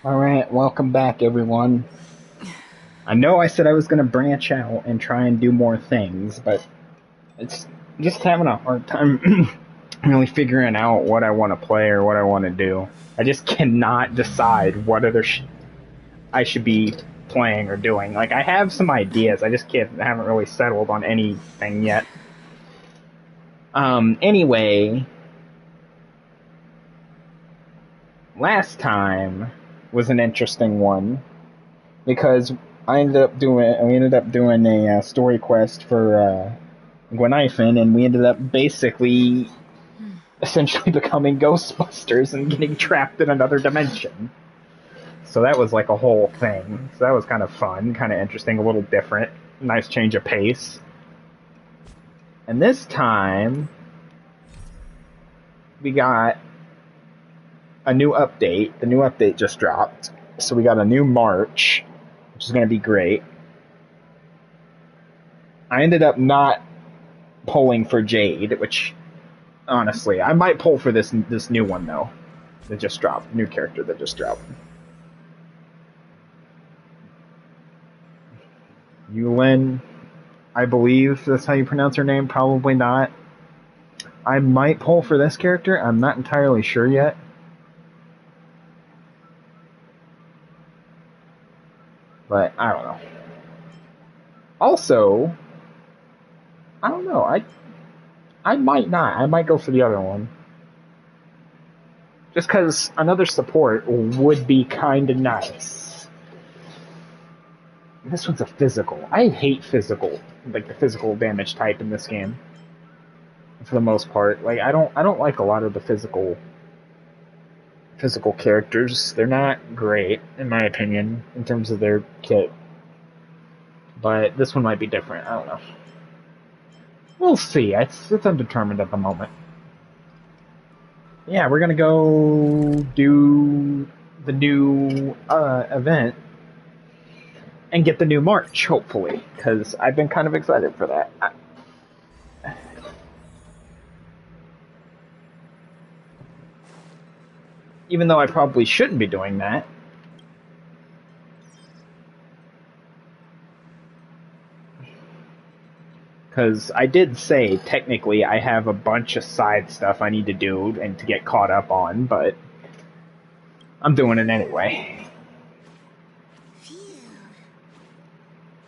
Alright, welcome back everyone. I know I said I was going to branch out and try and do more things, but it's just having a hard time really figuring out what I want to play or what I want to do. I just cannot decide what other I should be playing or doing. Like, I have some ideas, I just haven't really settled on anything yet. Anyway, last time was an interesting one because we ended up doing a story quest for Gwenhyfen, and we ended up basically essentially becoming Ghostbusters and getting trapped in another dimension. So that was like a whole thing. So that was kind of fun, kind of interesting, a little different, nice change of pace. And this time we got a new update. The new update just dropped. So we got a new March, which is going to be great. I ended up not pulling for Jade, which, honestly, I might pull for this new one, though, that just dropped. New character that just dropped. Yulin, I believe that's how you pronounce her name. Probably not. I might pull for this character. I'm not entirely sure yet. But I don't know. Also, I don't know. I might not. I might go for the other one. Just because another support would be kind of nice. This one's a physical. I hate physical, like the physical damage type in this game. For the most part, like I don't like a lot of the physical characters. They're not great, in my opinion, in terms of their kit. But this one might be different. I don't know. We'll see. It's undetermined at the moment. Yeah, we're gonna go do the new event and get the new March, hopefully, because I've been kind of excited for that. Even though I probably shouldn't be doing that. Because I did say, technically, I have a bunch of side stuff I need to do and to get caught up on, but I'm doing it anyway.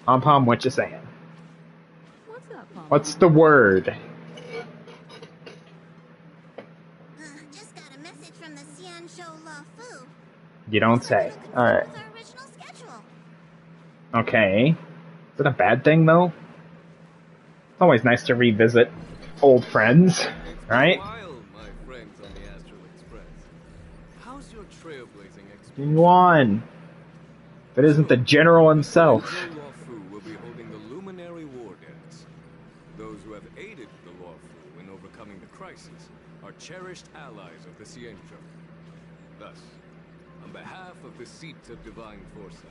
Pom, what you saying? What's up, Pom? What's the word? Just got a message from the Xian Shou La Fu. You don't say. Alright. Okay. Is it a bad thing, though? It's always nice to revisit old friends, right? How's your trailblazing experience? Yuan. If it isn't the general himself. Xianzhou will be holding the Luminary War Dance. Those who have aided the Luofu in overcoming the crisis are cherished allies of the Xianzhou. Thus, on behalf of the Seat of Divine Foresight,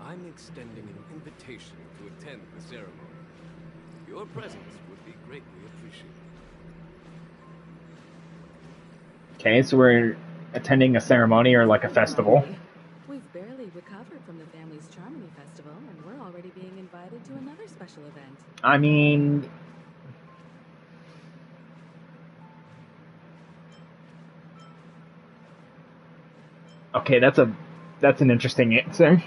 I'm extending an invitation to attend the ceremony. Your presence would be greatly appreciated. Okay, so we're attending a ceremony or like a festival. We've barely recovered from the family's Charmony Festival, and we're already being invited to another special event. I mean... Okay, that's an interesting answer.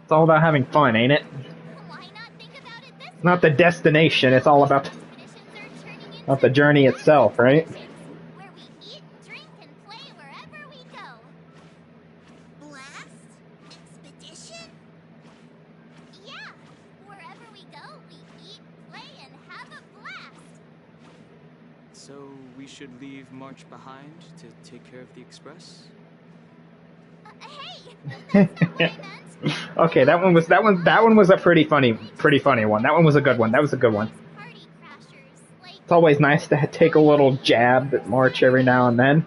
It's all about having fun, ain't it? Why not think about it this way? Not the destination, it's all about not the journey itself, right? Where we eat, drink, and play wherever we go. Blast? Expedition? Yeah, wherever we go, we eat, play, and have a blast. So we should leave March behind to take care of the express? Hey, that's not what I meant. Okay, that one was a pretty funny one. That one was a good one. That was a good one. Party crashers, like It's always nice to take a little jab at March every now and then.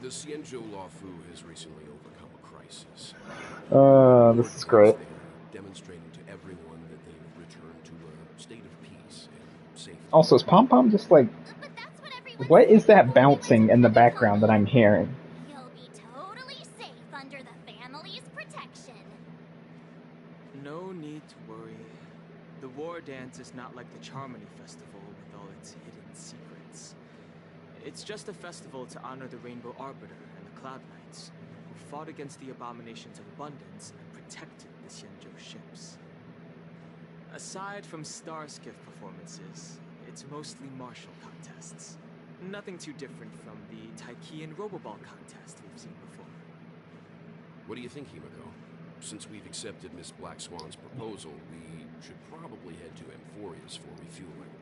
The Xianzhou Luofu has recently overcome a crisis. This is great. They're demonstrating to everyone that they've returned to a state of peace and safety. Also, is Pom Pom just like but that's what everyone What is that bouncing in the background that I'm hearing? You'll be totally safe under the family's protection. No need to worry. The war dance is not like the Charmony Festival with all its hidden secrets. It's just a festival to honor the Rainbow Arbiter and the Cloud Knights, who fought against the abominations of abundance and protected the Xianzhou ships. Aside from star skiff performances, it's mostly martial contests. Nothing too different from the Taiki and Roboball contest we've seen before. What do you think, Himiko? Since we've accepted Miss Black Swan's proposal, we should probably head to Amphorius for refueling.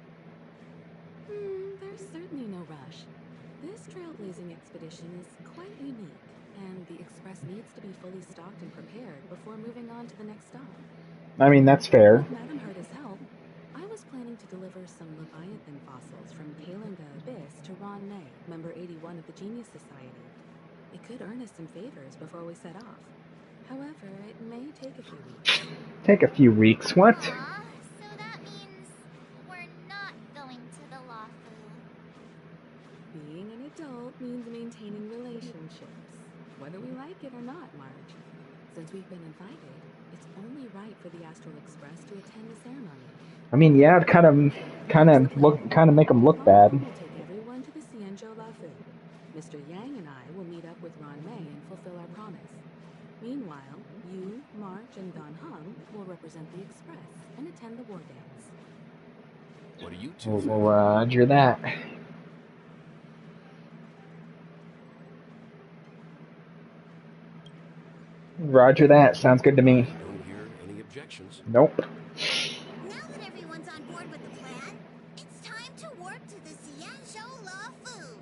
There's certainly no rush. This trailblazing expedition is quite unique, and the Express needs to be fully stocked and prepared before moving on to the next stop. I mean, that's fair. With Madame Harda's help, I was planning to deliver some Leviathan fossils from Kalinga Abyss to Ron May, member 81 of the Genius Society. It could earn us some favors before we set off. However, it may take a few weeks. Take a few weeks, what? Aw, so that means we're not going to the Lawfu. Being an adult means maintaining relationships, whether we like it or not, Marge. Since we've been invited, it's only right for the Astral Express to attend the ceremony. I mean, yeah, it'd kind of make them look bad. We'll take everyone to the Xianzhou Lawfu. Mr. Yang and I will meet up with Ron May and fulfill our promise. Meanwhile, you, March, and Don Hung will represent the Express and attend the war dance. What do you two We'll think? roger that. Roger that. Sounds good to me. Don't hear any objections. Nope. Now that everyone's on board with the plan, it's time to warp to the Xianzhou Lawfu.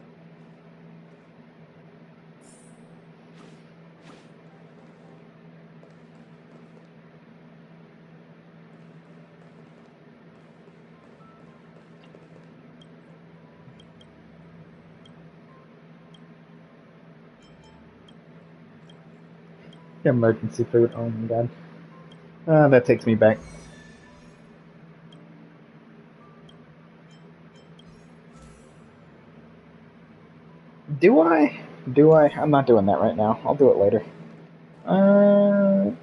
Emergency food. Oh my god. That takes me back. Do I? I'm not doing that right now. I'll do it later. Himiko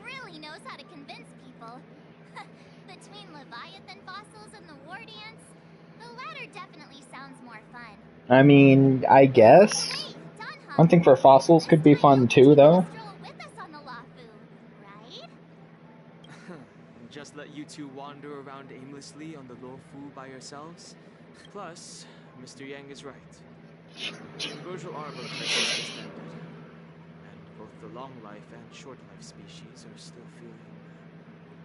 really knows how to convince people. Between Leviathan fossils and the war dance, the latter definitely sounds more fun. I mean, I guess. Hey, Don Hung, Hunting for fossils could be fun too, though. stroll with us on the Lawfu, right? Just let you two wander around aimlessly on the Luofu by yourselves? Plus, Mr. Yang is right. The Virgil Arbor crisis has ended, and both the long life and short life species are still feeling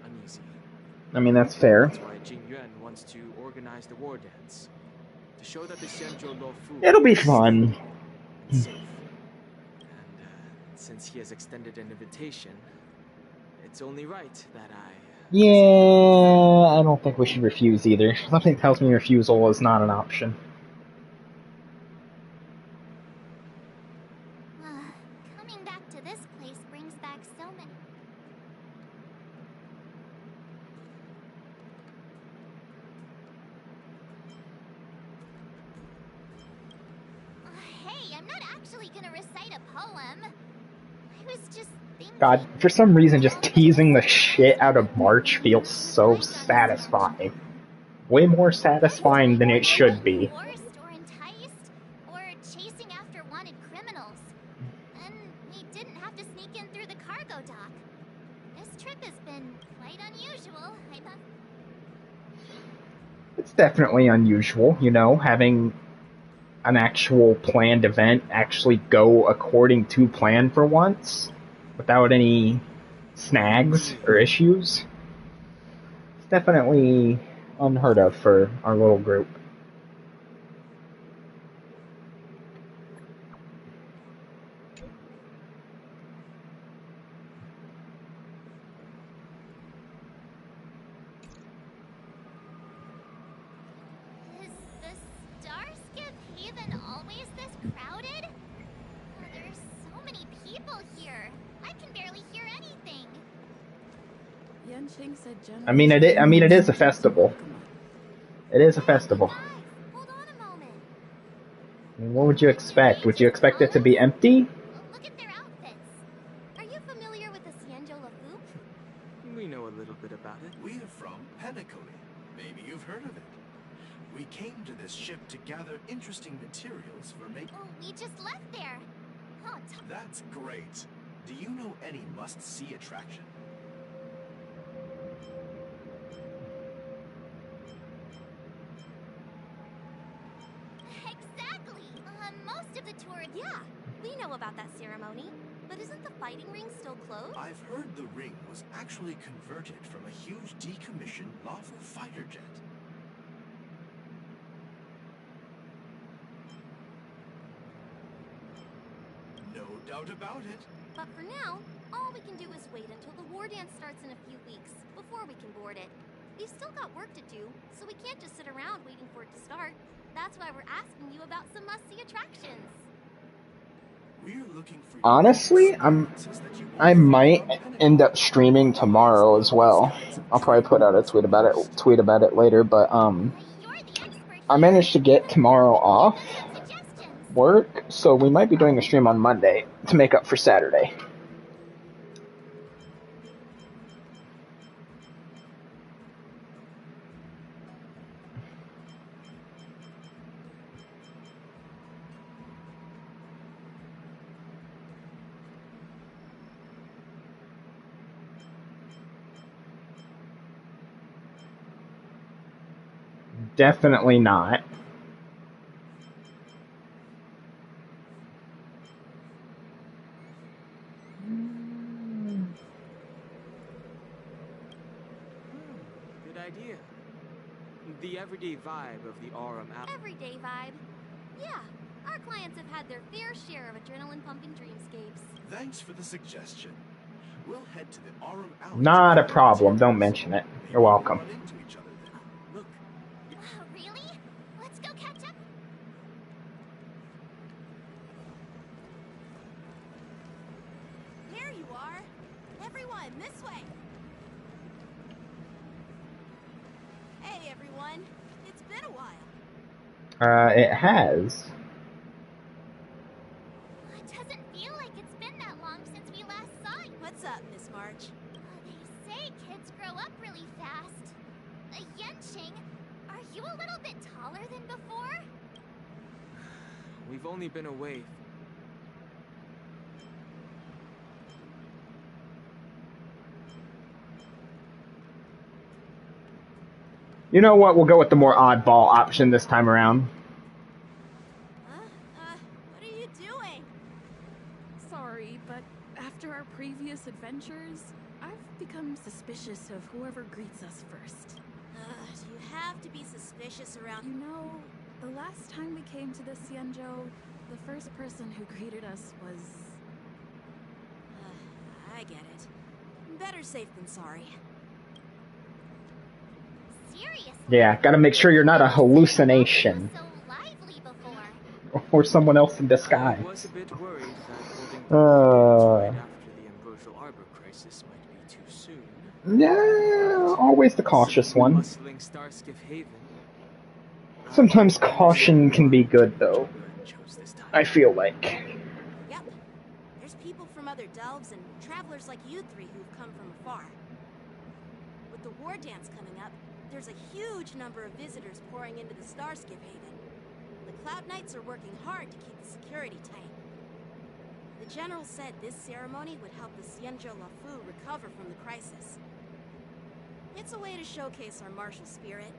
uneasy. I mean, that's fair. That's why Jing Yuan wants to organize the war dance to show that the Xianzhou Luofu It'll be is fun. safe. And since he has extended an invitation, it's only right that I. Yeah, I don't think we should refuse either. Something tells me refusal is not an option. Coming back to this place brings back so many. Hey, I'm not actually gonna recite a poem. I was just thinking. God, for some reason, just teasing the shit out of March feels so satisfying. Way more satisfying than it should be. Forced or enticed, or chasing after wanted criminals. And we didn't have to sneak in through the cargo dock. This trip has been quite unusual, I must. It's definitely unusual, you know, having an actual planned event actually go according to plan for once, without any snags or issues. It's definitely unheard of for our little group. Is the Starskip Haven always this crowded? Oh, there's so many people here. I can barely hear anything. You Yanqing said General I mean, it is a festival. It is a festival. Guys, hold on a moment. What would you expect? Would you expect it to be empty? Look at their outfits. Are you familiar with the Cienjo Lafu? We know a little bit about it. We are from Penacoli. Maybe you've heard of it. We came to this ship to gather interesting materials for making... Oh, we just left there. Oh, That's great. Do you know any must-see attraction? exactly. Most of the tourists... Yeah, we know about that ceremony. But isn't the fighting ring still closed? I've heard the ring was actually converted from a huge decommissioned lawful fighter jet. No doubt about it. But for now, all we can do is wait until the war dance starts in a few weeks before we can board it. We've still got work to do, so we can't just sit around waiting for it to start. That's why we're asking you about some must-see attractions. We're looking for Honestly, I might end up streaming tomorrow as well. I'll probably put out a tweet about it later, but You're the expert. I managed to get tomorrow off Suggestions. work, so we might be doing a stream on Monday to make up for Saturday. Definitely not. Good idea. The everyday vibe of the Aurum Everyday vibe. Yeah, our clients have had their fair share of adrenaline-pumping dreamscapes. Thanks for the suggestion. We'll head to the Aurum Alley. Not a problem. Don't mention it. You're welcome. Run into each other there. Look, Really? Let's go catch up. There you are! Everyone, this way! Hey, everyone. It's been a while. It has. It doesn't feel like it's been that long since we last saw you. What's up, Miss March? They say kids grow up really fast. Yenching, are you a little bit taller than before? we've only been away. You know what? We'll go with the more oddball option this time around. Huh? What are you doing? Sorry, but after our previous adventures, I've become suspicious of whoever greets us first. Do you have to be suspicious around... You know, the last time we came to the Cienjo, the first person who greeted us was... I get it. Better safe than sorry. Seriously? Yeah, gotta make sure you're not a hallucination. So lively before. Or someone else in I disguise. was a bit worried that holding the right after the Ambrosial Arbor crisis might be too soon. Yeah, always the cautious one. Bustling Starskiff Haven. Sometimes caution can be good, though. Chose this time. I feel like. Yep. There's people from other delves and travelers like you three who've come from afar. With the war dance coming up, there's a huge number of visitors pouring into the Starskiff Haven. The Cloud Knights are working hard to keep the security tight. The General said this ceremony would help the Cienjo Lafu recover from the crisis. It's a way to showcase our martial spirit,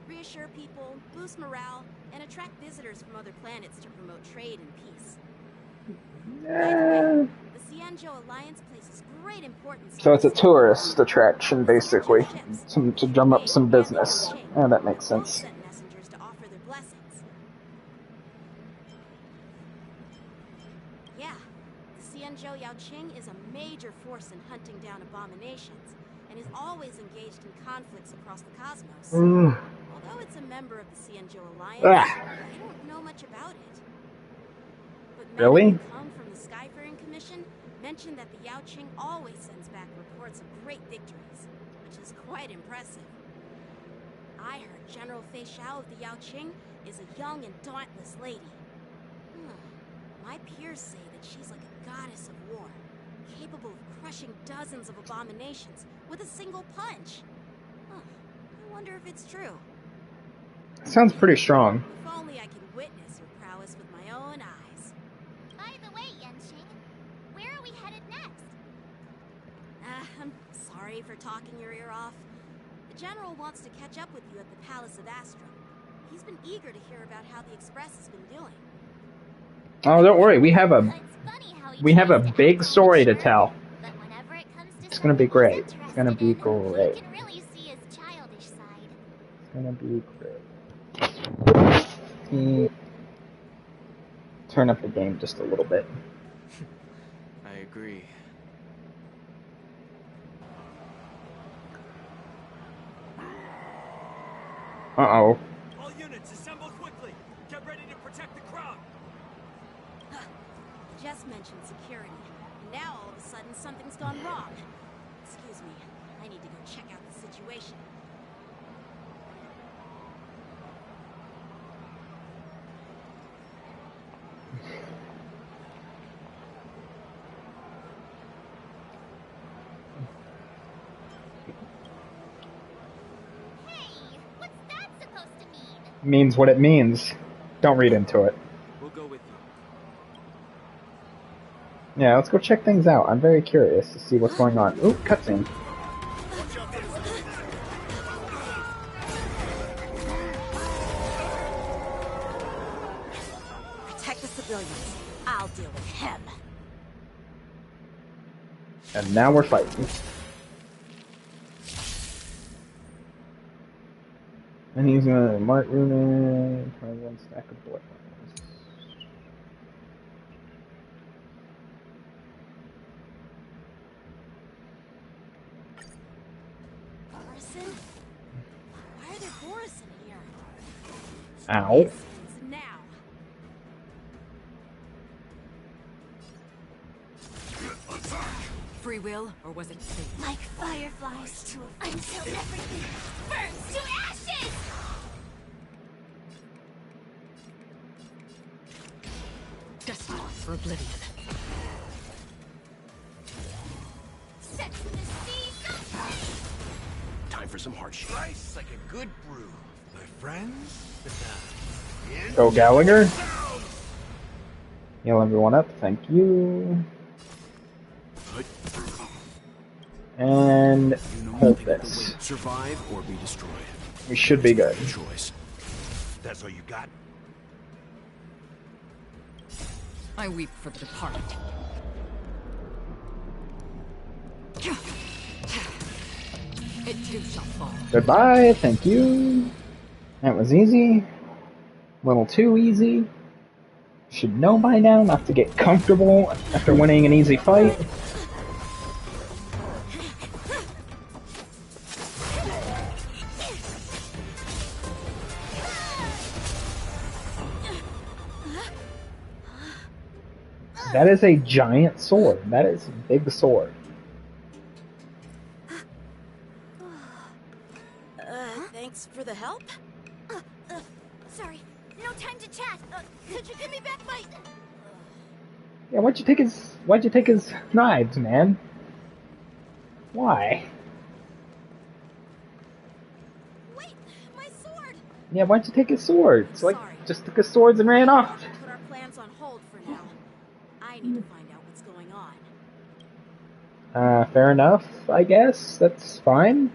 reassure people, boost morale, and attract visitors from other planets to promote trade and peace. By the way, the Cienjo Alliance places great importance... So it's a tourist attraction, basically. To drum up some business. Yeah, that makes Both sense. sent messengers to offer their blessings. Yeah, the Cienjo Yaoqing is a major force in hunting down abominations, and is always engaged in conflicts across the cosmos. Although it's a member of the Cienjo Alliance, I don't know much about it. But men Really? who come from the Skyfaring Commission mentioned that the Yaoqing always sends back reports of great victories, which is quite impressive. I heard General Fei Xiao of the Yao Qing is a young and dauntless lady. My peers say that she's like a goddess of war, capable of crushing dozens of abominations with a single punch. I wonder if it's true. Sounds pretty strong. If only I could witness her prowess with my own eyes. By the way, Yanqing, where are we headed next? I'm sorry for talking your ear off. The General wants to catch up with you at the Palace of Astro. He's been eager to hear about how the Express has been doing. Oh, don't worry. We have a It's funny how he big tries story to act tell. but whenever it comes to It's gonna be something great. he's It's gonna be interested in, great. You can really see his childish side. It's gonna be great. Turn up the game just a little bit. I agree. Uh-oh. All units, assemble quickly. Get ready to protect the crowd. Just mentioned security, and now all of a sudden something's gone wrong. Excuse me, I need to go check out the situation. Hey, what's that supposed to mean? Means what it means. Don't read into it. We'll go with you. Yeah, let's go check things out. I'm very curious to see what's going on. Ooh, cutscene. Protect the civilians. I'll deal with him. And now we're fighting. And he's gonna mark rune, try one stack of blood. Borison? Why are there Borison here? Ow. This ends now. Free will, or was it fate? Like fireflies until everything burns to ashes! Destined for oblivion. Set to the sea, go free! Time for some hardship. Rice like a good brew. My friends? Go Gallagher. Heal everyone up, thank you. And hold this. Survive or be destroyed. We should be good. Choice. That's all you got? I weep for the departed. It too shall fall. Goodbye, thank you. That was easy. A little too easy. Should know by now not to get comfortable after winning an easy fight. That is a giant sword. That is a big sword. Thanks for the help. Sorry, no time to chat. Could you give me back my... Yeah, why'd you take his knives, man? Why? Wait, my sword! Yeah, why'd you take his swords? Sorry. Just took his swords and ran off. Put our plans on hold for now. I need to find out what's going on. Fair enough, I guess. That's fine.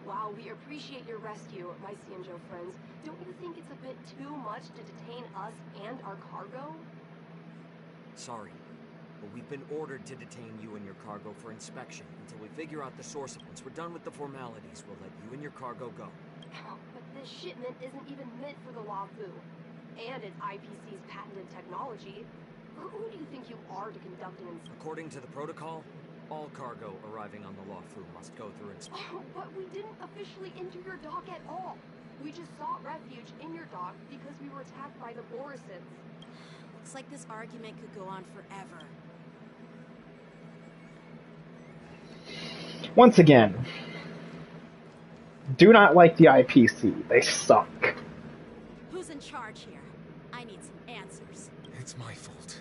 While we appreciate your rescue, my Xianzhou friends, don't you think it's a bit too much to detain us and our cargo? Sorry, but we've been ordered to detain you and your cargo for inspection until we figure out the source. Once we're done with the formalities, we'll let you and your cargo go. But this shipment isn't even meant for the Luofu, and it's IPC's patented technology. Who do you think you are to conduct an inspection? According to the protocol, all cargo arriving on the Luofu must go through inspection. But we didn't officially enter your dock at all. We just sought refuge in your dock because we were attacked by the Borisons. Looks like this argument could go on forever. Once again, do not like the IPC. They suck. Who's in charge here? I need some answers. It's my fault.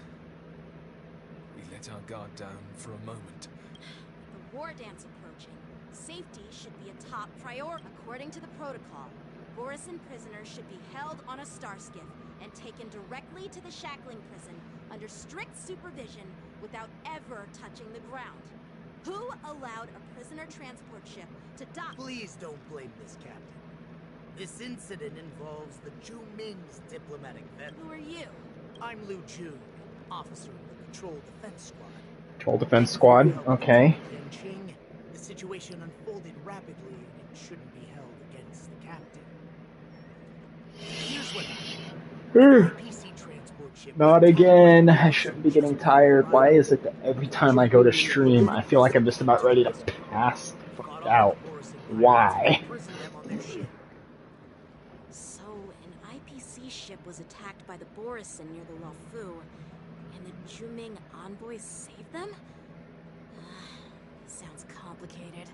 We let our guard down for a moment. The war dance approaching. Safety should be a top priority. According to the protocol, Borisin prisoners should be held on a star skiff and taken directly to the shackling prison under strict supervision without ever touching the ground. Who allowed a prisoner transport ship to dock? Please don't blame this, Captain. This incident involves the Ju Ming's diplomatic vet. Who are you? I'm Liu Jun, officer of the Patrol Defense Squad. Patrol Defense Squad, okay. Ching, the situation unfolded rapidly and it shouldn't be held against the captain. Here's what happened. PC transport ship. Not again. I shouldn't be getting tired. Why is it that every time I go to stream, I feel like I'm just about ready to pass the fuck out? Why? So, an IPC ship was attacked by the Borisin near the Luofu, and the Juming envoys saved them? Sounds complicated.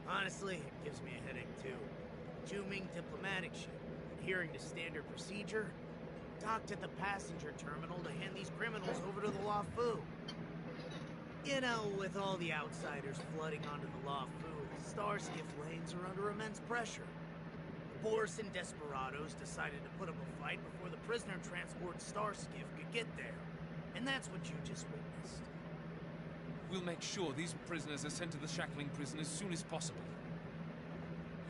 Honestly, it gives me a headache too. Juming diplomatic ship, adhering to standard procedure, docked at the passenger terminal to hand these criminals over to the Luofu. You know, with all the outsiders flooding onto the Luofu, the star skiff lanes are under immense pressure. The Borisin desperados decided to put up a fight before the prisoner transport star skiff could get there. And that's what you just witnessed. We'll make sure these prisoners are sent to the shackling prison as soon as possible.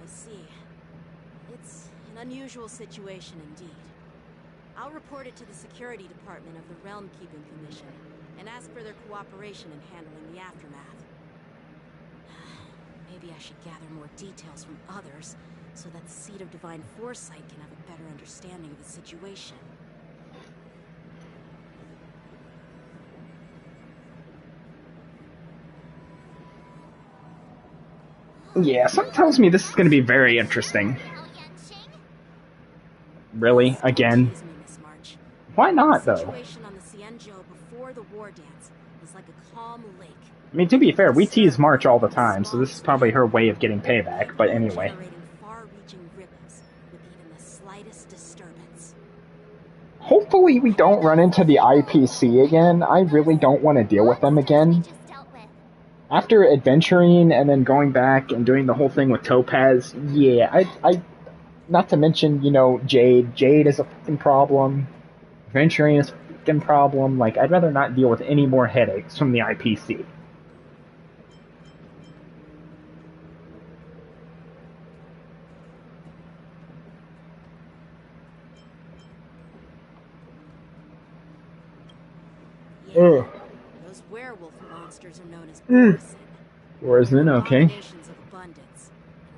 I see. It's an unusual situation indeed. I'll report it to the security department of the Realm Keeping Commission and ask for their cooperation in handling the aftermath. Maybe I should gather more details from others so that the Seed of Divine Foresight can have a better understanding of the situation. Yeah, something tells me this is going to be very interesting. Really? Again? Why not, though? The situation on the Cienjo before the war dance was like a calm lake. I mean, to be fair, we tease March all the time, so this is probably her way of getting payback, but anyway. Generating far-reaching ripples with even the slightest disturbance. Hopefully we don't run into the IPC again. I really don't want to deal with them again. After adventuring and then going back and doing the whole thing with Topaz, yeah, I not to mention, you know, Jade. Jade is a fucking problem. Adventuring is a fucking problem. Like, I'd rather not deal with any more headaches from the IPC. Yeah, those werewolf monsters are known as Borisin. Borisin, okay. Abominations of abundance,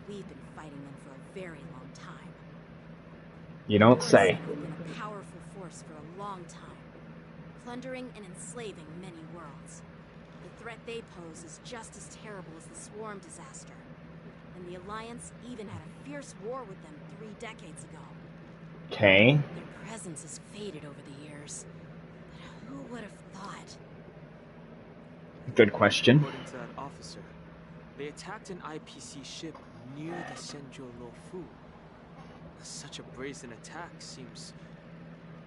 and we've been fighting them for a very long time. You don't say. Borisin have been a powerful force for a long time, plundering and enslaving many worlds. The threat they pose is just as terrible as the Swarm disaster, and the Alliance even had a fierce war with them 3 decades ago. Okay. Their presence has faded over the years, but who would have thought? Good question. According to that officer, they attacked an IPC ship near the Senjo Luofu. Such a brazen attack seems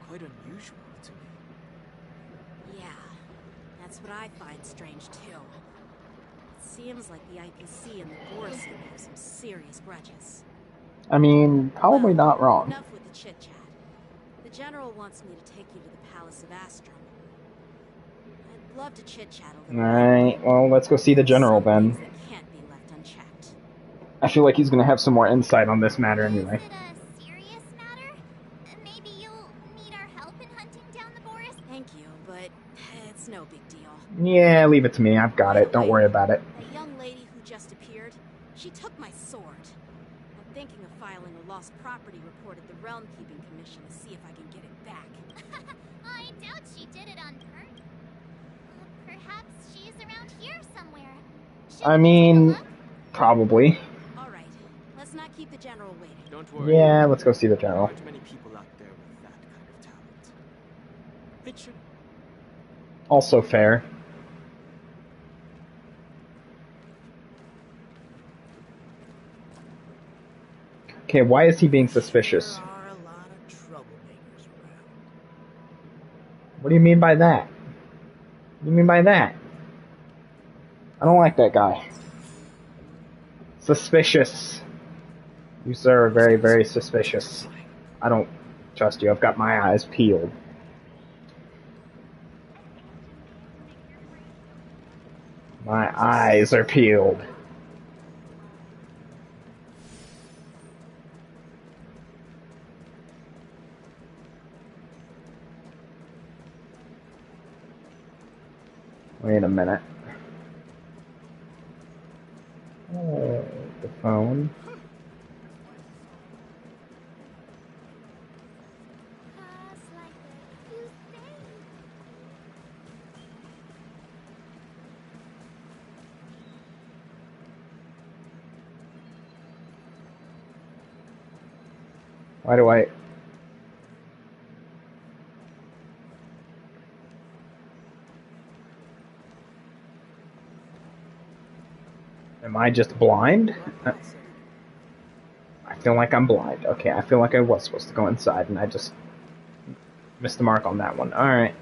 quite unusual to me. Yeah, that's what I find strange too. It seems like the IPC and the Borisin have some serious grudges. I mean, probably not wrong. Enough with the chit-chat. The General wants me to take you to the Palace of Astrum. I'd love to chit-chat a little. Alright, well, let's go see the General then. Things that can't be left unchecked. I feel like he's gonna have some more insight on this matter anyway. Is it a serious matter? Maybe you'll need our help in hunting down the Boris? Thank you, but it's no big deal. Yeah, leave it to me. I've got it. Don't worry about it. That young lady who just appeared, she took my sword. I'm thinking of filing a lost property report at the Realm Keeping Commission to see if I can get it back. I doubt she did it on purpose. Perhaps she's around here somewhere. Should I we mean, take a look? probably. Alright, let's not keep the General waiting. Don't worry. Yeah, let's go see the General. There aren't many people out there with that kind of talent. It should. Also fair. Okay, why is he being suspicious? There are a lot of troublemakers around. What do you mean by that? What do you mean by that? I don't like that guy. Suspicious. You, sir, are very, very suspicious. I don't trust you. I've got my eyes peeled. My eyes are peeled. Wait a minute. Oh, the phone. Just like you say. Why do I... Am I just blind? I feel like I'm blind. Okay, I feel like I was supposed to go inside, and I just missed the mark on that one. Alright.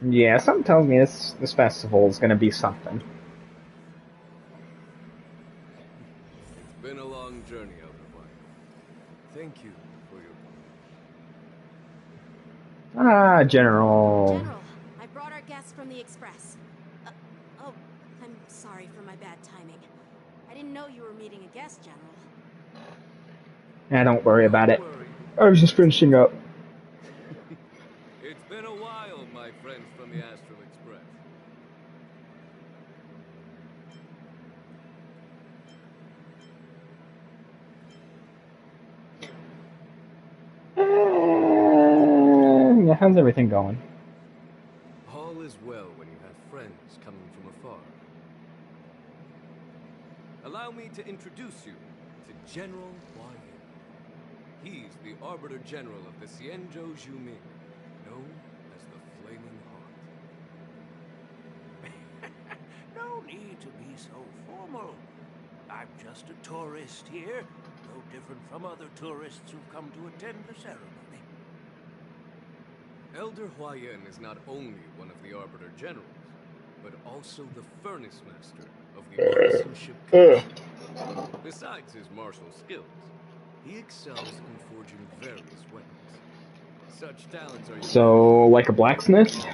Yeah, something tells me this festival is gonna be something. It's been a long journey, Elder White. Thank you for your... Ah, General. General, I brought our guests from the Express. Oh, I'm sorry for my bad timing. I didn't know you were meeting a guest, General. Don't worry about it. I was just finishing up. It's been a while, my friends from the Astral Express. Yeah, how's everything going? All is well when you have friends coming from afar. Allow me to introduce you to General Huayan. He's the Arbiter General of the Xianzhou Zhuming, known as the Flaming Heart. No need to be so formal. I'm just a tourist here, no different from other tourists who've come to attend the ceremony. Elder Huayan is not only one of the Arbiter Generals, but also the Furnace Master of the Artisanship Commission. Besides his martial skills, he excels in forging various weapons. Such talents are So, like a blacksmith?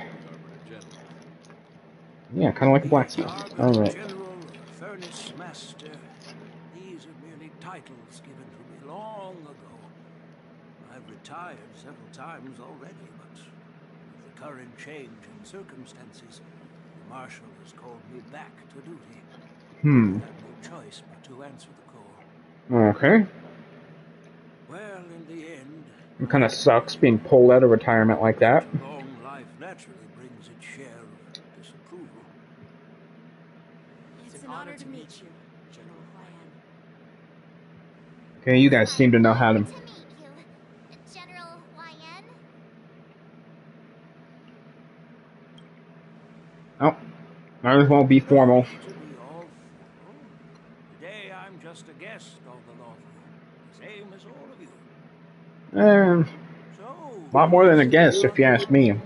Yeah, kind of like a blacksmith. Alright. General, Furnace Master, these are merely titles given to me long ago. I've retired several times already, but with the current change in circumstances, the Marshal has called me back to duty. I had no choice but to answer the call. Okay. Well, in the end... It kind of sucks being pulled out of retirement like that. A long life naturally brings its share of disapproval. It's an honor to meet you, General Huayan. Okay, you guys seem to know how to... To meet you, General Huayan. Oh, might as well be formal. Today I'm just a guest on the law firm, same as all of you. A lot more than a guest, if you ask me. The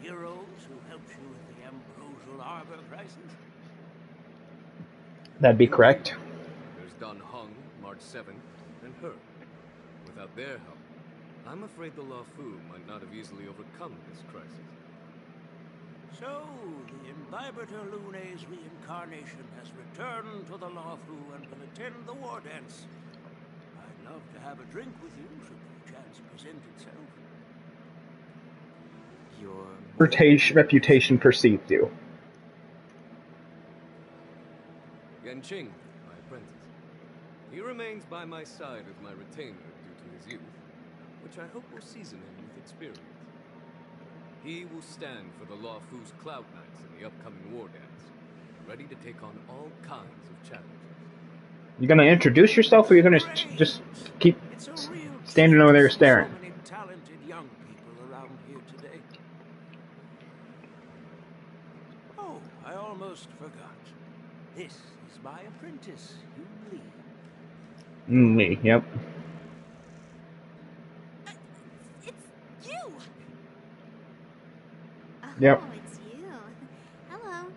heroes who helped you with the Ambrosial Arbor crisis. That'd be correct. There's Don Hung, March 7th, and her. Without their help, I'm afraid the Law Fu might not have easily overcome this crisis. So, the Imbibitor Lune's reincarnation has returned to the Law Fu and will attend the war dance. I'd love to have a drink with you should the chance present itself. Your Reputation precedes you. Yanqing, my apprentice. He remains by my side as my retainer due to his youth, which I hope will season him with experience. He will stand for the Law Fu's Cloud Knights in the upcoming war dance, ready to take on all kinds of challenges. You gonna introduce yourself, or you gonna just keep standing over there staring? So many talented almost forgot. This is my apprentice, Yun Li. Me, yep. It's you! Oh, Yep. it's you. Hello.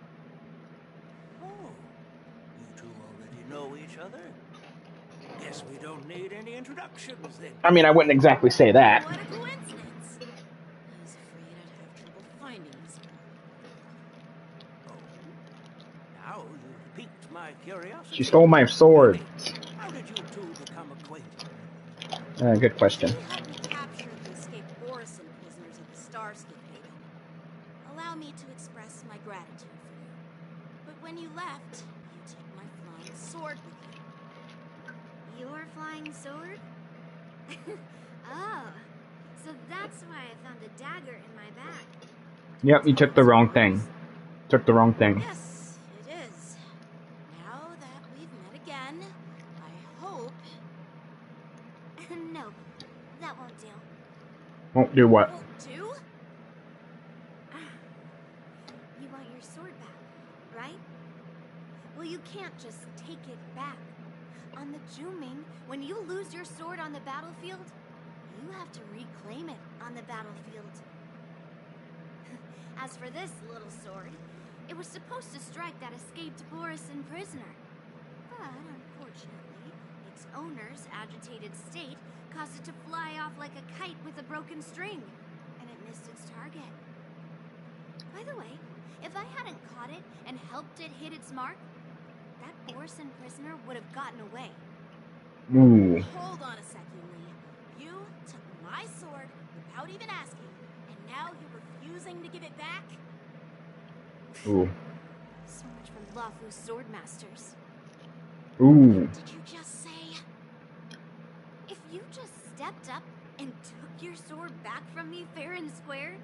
Oh, you two already know each other? Guess we don't need any introductions then. I mean, I wouldn't exactly say that. What a coincidence. I was afraid I'd have trouble finding this girl. Oh, now you've piqued my curiosity. She stole my sword. How did you two become acquainted? Good question. You helped me capture the escaped Orison prisoners at the Starscape Haven. Allow me to express my gratitude for you. But when you left, you took my flying sword with you. Your flying sword? Oh, so that's why I found a dagger in my bag. Yep, you took the wrong thing. Took the wrong thing. Yes, it is. Now that we've met again, I hope... No, that won't do. Won't do what? Won't do? You want your sword back, right? Well, you can't just take it back. On the Juming, when you lose your sword on the battlefield, you have to reclaim it on the battlefield. As for this little sword, it was supposed to strike that escaped Borison prisoner. But unfortunately, its owner's agitated state caused it to fly off like a kite with a broken string, and it missed its target. By the way, if I hadn't caught it and helped it hit its mark, that Borison prisoner would have gotten away. Ooh. Hold on a second, Lee. You took my sword without even asking, and now you're refusing to give it back? Ooh. So much for Lafu's sword masters. Ooh. Did you just say... If you just stepped up and took your sword back from me fair and square,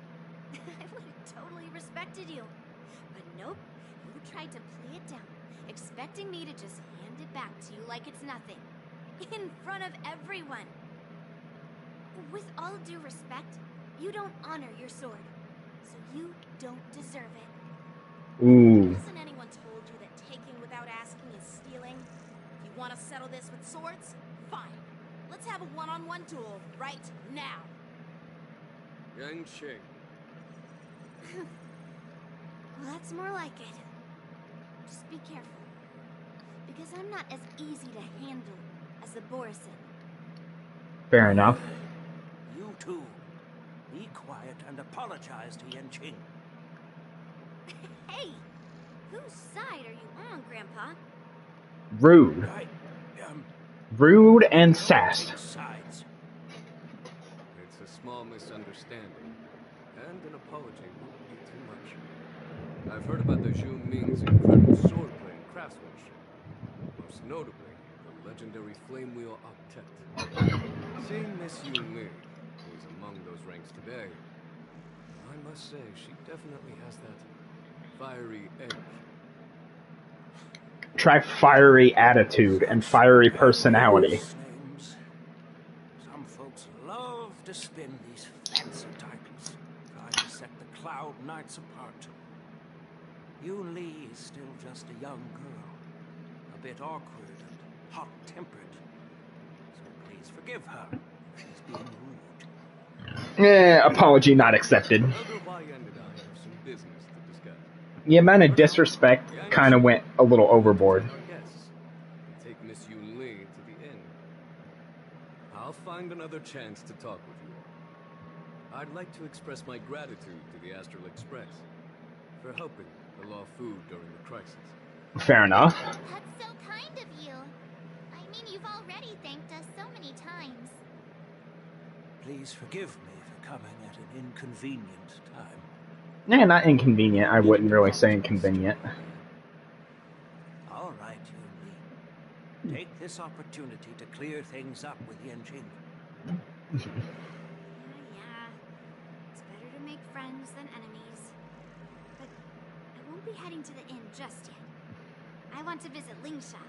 I would have totally respected you. But nope, you tried to play it down, expecting me to just hand it back to you like it's nothing. In front of everyone. With all due respect, you don't honor your sword. So you don't deserve it. Ooh. Hasn't anyone told you that taking without asking is stealing? If you want to settle this with swords, fine. Let's have a one-on-one duel right now. Yang Qing. Well, that's more like it. Just be careful. Because I'm not as easy to handle as the Borison. Fair enough. You two, be quiet and apologize to Yan Qing. Hey! Whose side are you on, Grandpa? Rude. Rude and sass. Sides. It's a small misunderstanding, and an apology won't be too much. I've heard about the Zhu Ming's incredible swordplay and craftsmanship. Most notably, the legendary flame wheel octet. Seeing Miss Yun Li, who is among those ranks today, I must say she definitely has that fiery edge. Try fiery attitude and fiery personality. Some folks love to spin these fancy titles, trying to set the Cloud Knights apart. Yun Li is still just a young girl, a bit awkward and hot-tempered. So please forgive her if she's being rude. Apology not accepted. Elder Bai and I have some business to discuss. The amount of disrespect kind of went a little overboard. Our guests and take Miss Yun Li to the inn. I'll find another chance to talk with you all. I'd like to express my gratitude to the Astral Express for helping the Law Fu during the crisis. Fair enough. That's so kind of you. I mean, you've already thanked us so many times. Please forgive me for coming at an inconvenient time. Nah, not inconvenient. I wouldn't really say inconvenient. All right, Yun Li. Take this opportunity to clear things up with Yan Qing. Yeah. It's better to make friends than enemies. But I won't be heading to the inn just yet. I want to visit Lingsha.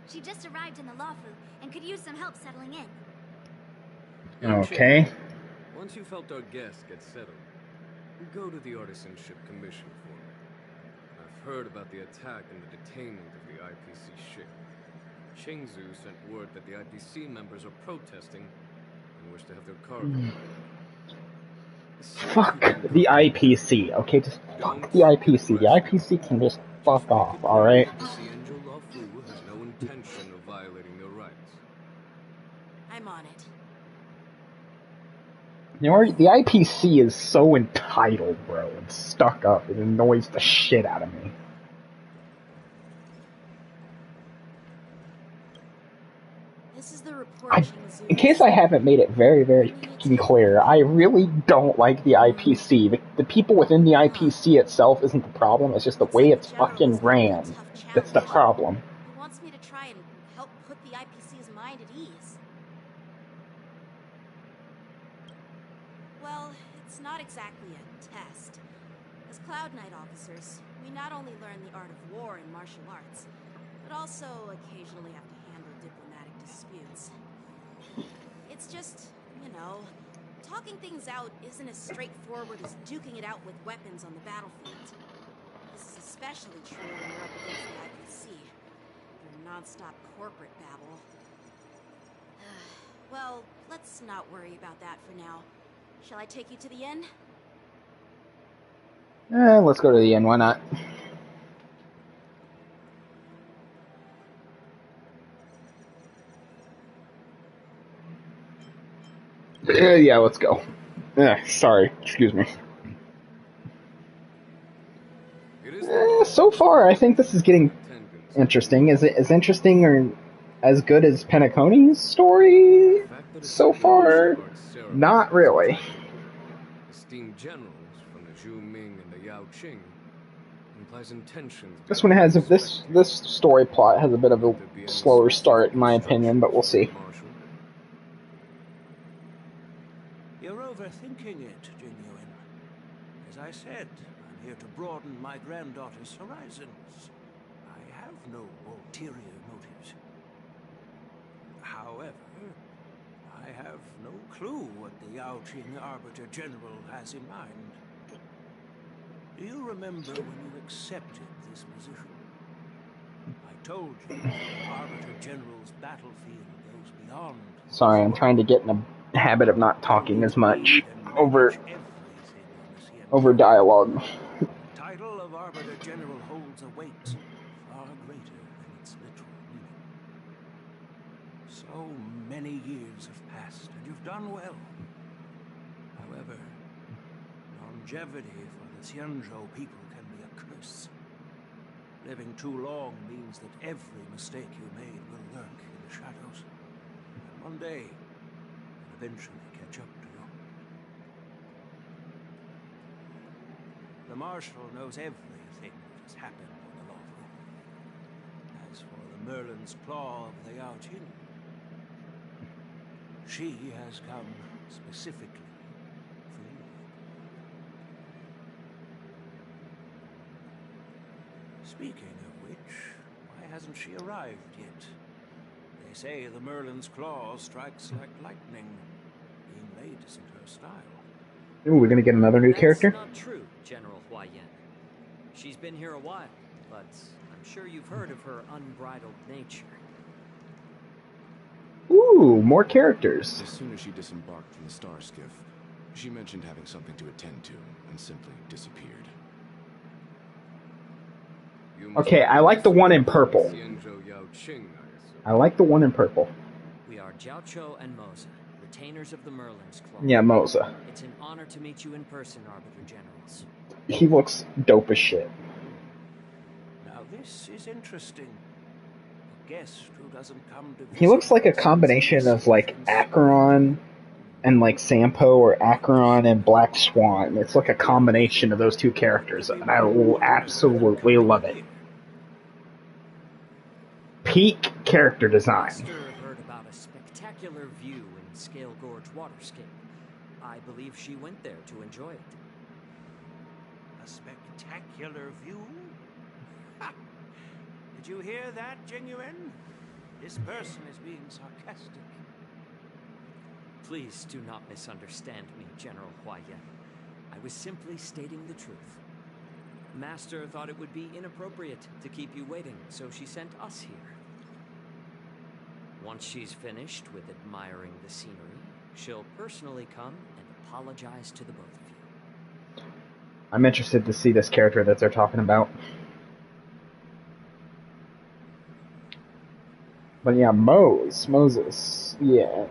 She just arrived in the Lafu and could use some help settling in. Okay. Once you've helped our guests get settled, go to the Artisanship Commission for me. I've heard about the attack and the detainment of the IPC ship. Qingzu sent word that the IPC members are protesting and wish to have their cargo. Fuck the IPC, okay? Just fuck the IPC. The IPC can just fuck off, alright? The Xianzhou Luofu has no intention of violating their rights. I'm on it. You know, the IPC is so entitled, bro, and stuck up. It annoys the shit out of me. This is the report. In case I haven't made it very, very fucking clear, I really don't like the IPC. The people within the IPC itself isn't the problem, it's just the way it's fucking ran that's the problem. He wants me to try and help put the IPC's mind at ease. Well, it's not exactly a test. As Cloud Knight officers, we not only learn the art of war and martial arts, but also occasionally have to handle diplomatic disputes. It's just, you know, talking things out isn't as straightforward as duking it out with weapons on the battlefield. This is especially true when you're up against the IPC. Their non-stop corporate babble. Well, let's not worry about that for now. Shall I take you to the inn? Let's go to the inn, why not? Yeah, let's go. Sorry, excuse me. So far, I think this is getting interesting. Is it as interesting or as good as Pennacone's story? So far, not really. Esteemed generals from the Zhu Ming and the Yao Qing implies intentions. This one has this story plot has a bit of a slower start, in my opinion, but we'll see. You're overthinking it, Genuine. As I said, I'm here to broaden my granddaughter's horizons. I have no ulterior motives. However, I have no clue what the Yao Qing Arbiter General has in mind. Do you remember when you accepted this position? I told you that the Arbiter General's battlefield goes beyond... Sorry, I'm trying to get in a habit of not talking as much over dialogue. The title of Arbiter General holds a weight far greater than its literal meaning. So many years have passed, and you've done well. However, longevity for the Xianzhou people can be a curse. Living too long means that every mistake you made will lurk in the shadows. And one day, it'll eventually catch up to you. The Marshal knows everything that has happened on the Luofu. As for the Merlin's Claw of the Yao Qing, she has come specifically for you. Speaking of which, why hasn't she arrived yet? They say the Merlin's Claw strikes like lightning. Being late isn't her style. Ooh, we're gonna get another new character? That's not true, General Huayan. She's been here a while, but I'm sure you've heard of her unbridled nature. Ooh, more characters. As soon as she disembarked from the star skiff, she mentioned having something to attend to and simply disappeared. Okay, I like the one in purple. I like the one in purple. We are Jiaoqiu and Moza, retainers of the Merlin's Claw. Yeah, Moza. It's an honor to meet you in person, Arbiter Generals. He looks dope as shit. Now this is interesting. A guest who doesn't come to He looks like a combination of like Acheron and like Sampo, or Acheron and Black Swan. It's like a combination of those two characters, and I will absolutely love it. Peak character design. Heard about a spectacular view in Scale Gorge Waterscape. I believe she went there to enjoy it. A spectacular view? Ha! Did you hear that, Genuine? This person is being sarcastic. Please do not misunderstand me, General Huayan. I was simply stating the truth. Master thought it would be inappropriate to keep you waiting, so she sent us here. Once she's finished with admiring the scenery, she'll personally come and apologize to the both of you. I'm interested to see this character that they're talking about. But yeah, Moses. Yeah.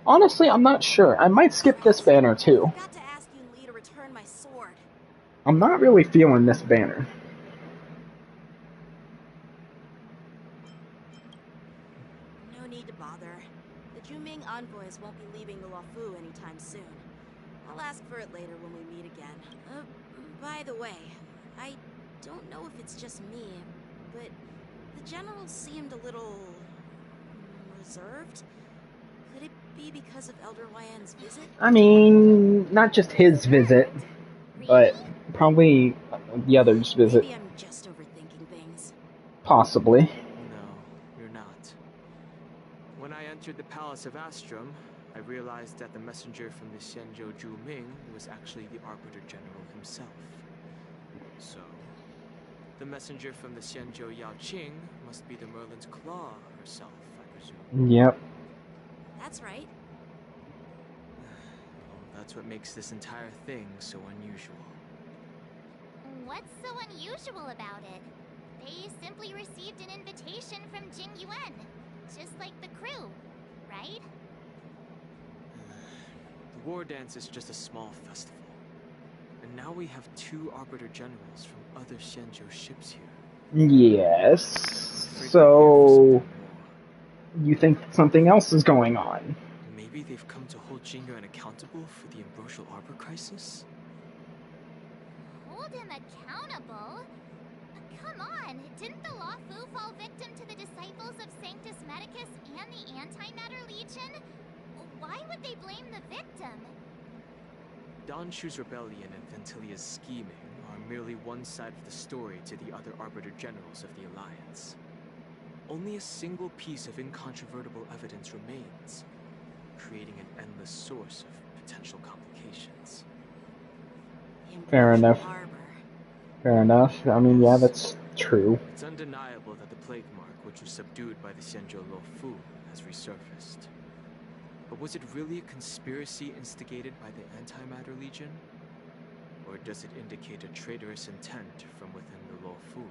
Honestly, I'm not sure. I might skip this banner too. Got to ask Yun Li to return my sword. I'm not really feeling this banner. No need to bother. The Juming envoys won't be leaving the Luofu anytime soon. I'll ask for it later when we meet again. By the way, I don't know if it's just me, but the general seemed a little reserved. Could it be because of Elder Yan's visit? I mean, not just his visit, but probably the others' visit. Maybe I'm just overthinking things. Possibly. No, you're not. When I entered the Palace of Astrum, I realized that the messenger from the Xianzhou Juming was actually the Arbiter General himself. So, the messenger from the Xianzhou Yaoqing must be the Merlin's Claw herself, I presume. Yep. That's right. Well, that's what makes this entire thing so unusual. What's so unusual about it? They simply received an invitation from Jing Yuan, just like the crew, right? The war dance is just a small festival. And now we have 2 Arbiter Generals from other Xianzhou ships here. Yes. So, you think something else is going on? Maybe they've come to hold Jing Yuan accountable for the Ambrosial Arbor crisis? Hold him accountable? Come on, didn't the Luofu fall victim to the disciples of Sanctus Medicus and the Antimatter Legion? Why would they blame the victim? Don Shu's rebellion and Ventilia's scheming are merely one side of the story to the other Arbiter Generals of the Alliance. Only a single piece of incontrovertible evidence remains, creating an endless source of potential complications. Fair enough. Fair enough. I mean, yeah, that's true. It's undeniable that the plague mark, which was subdued by the Xianzhou Luofu, has resurfaced. But was it really a conspiracy instigated by the Antimatter Legion? Or does it indicate a traitorous intent from within the Luofu,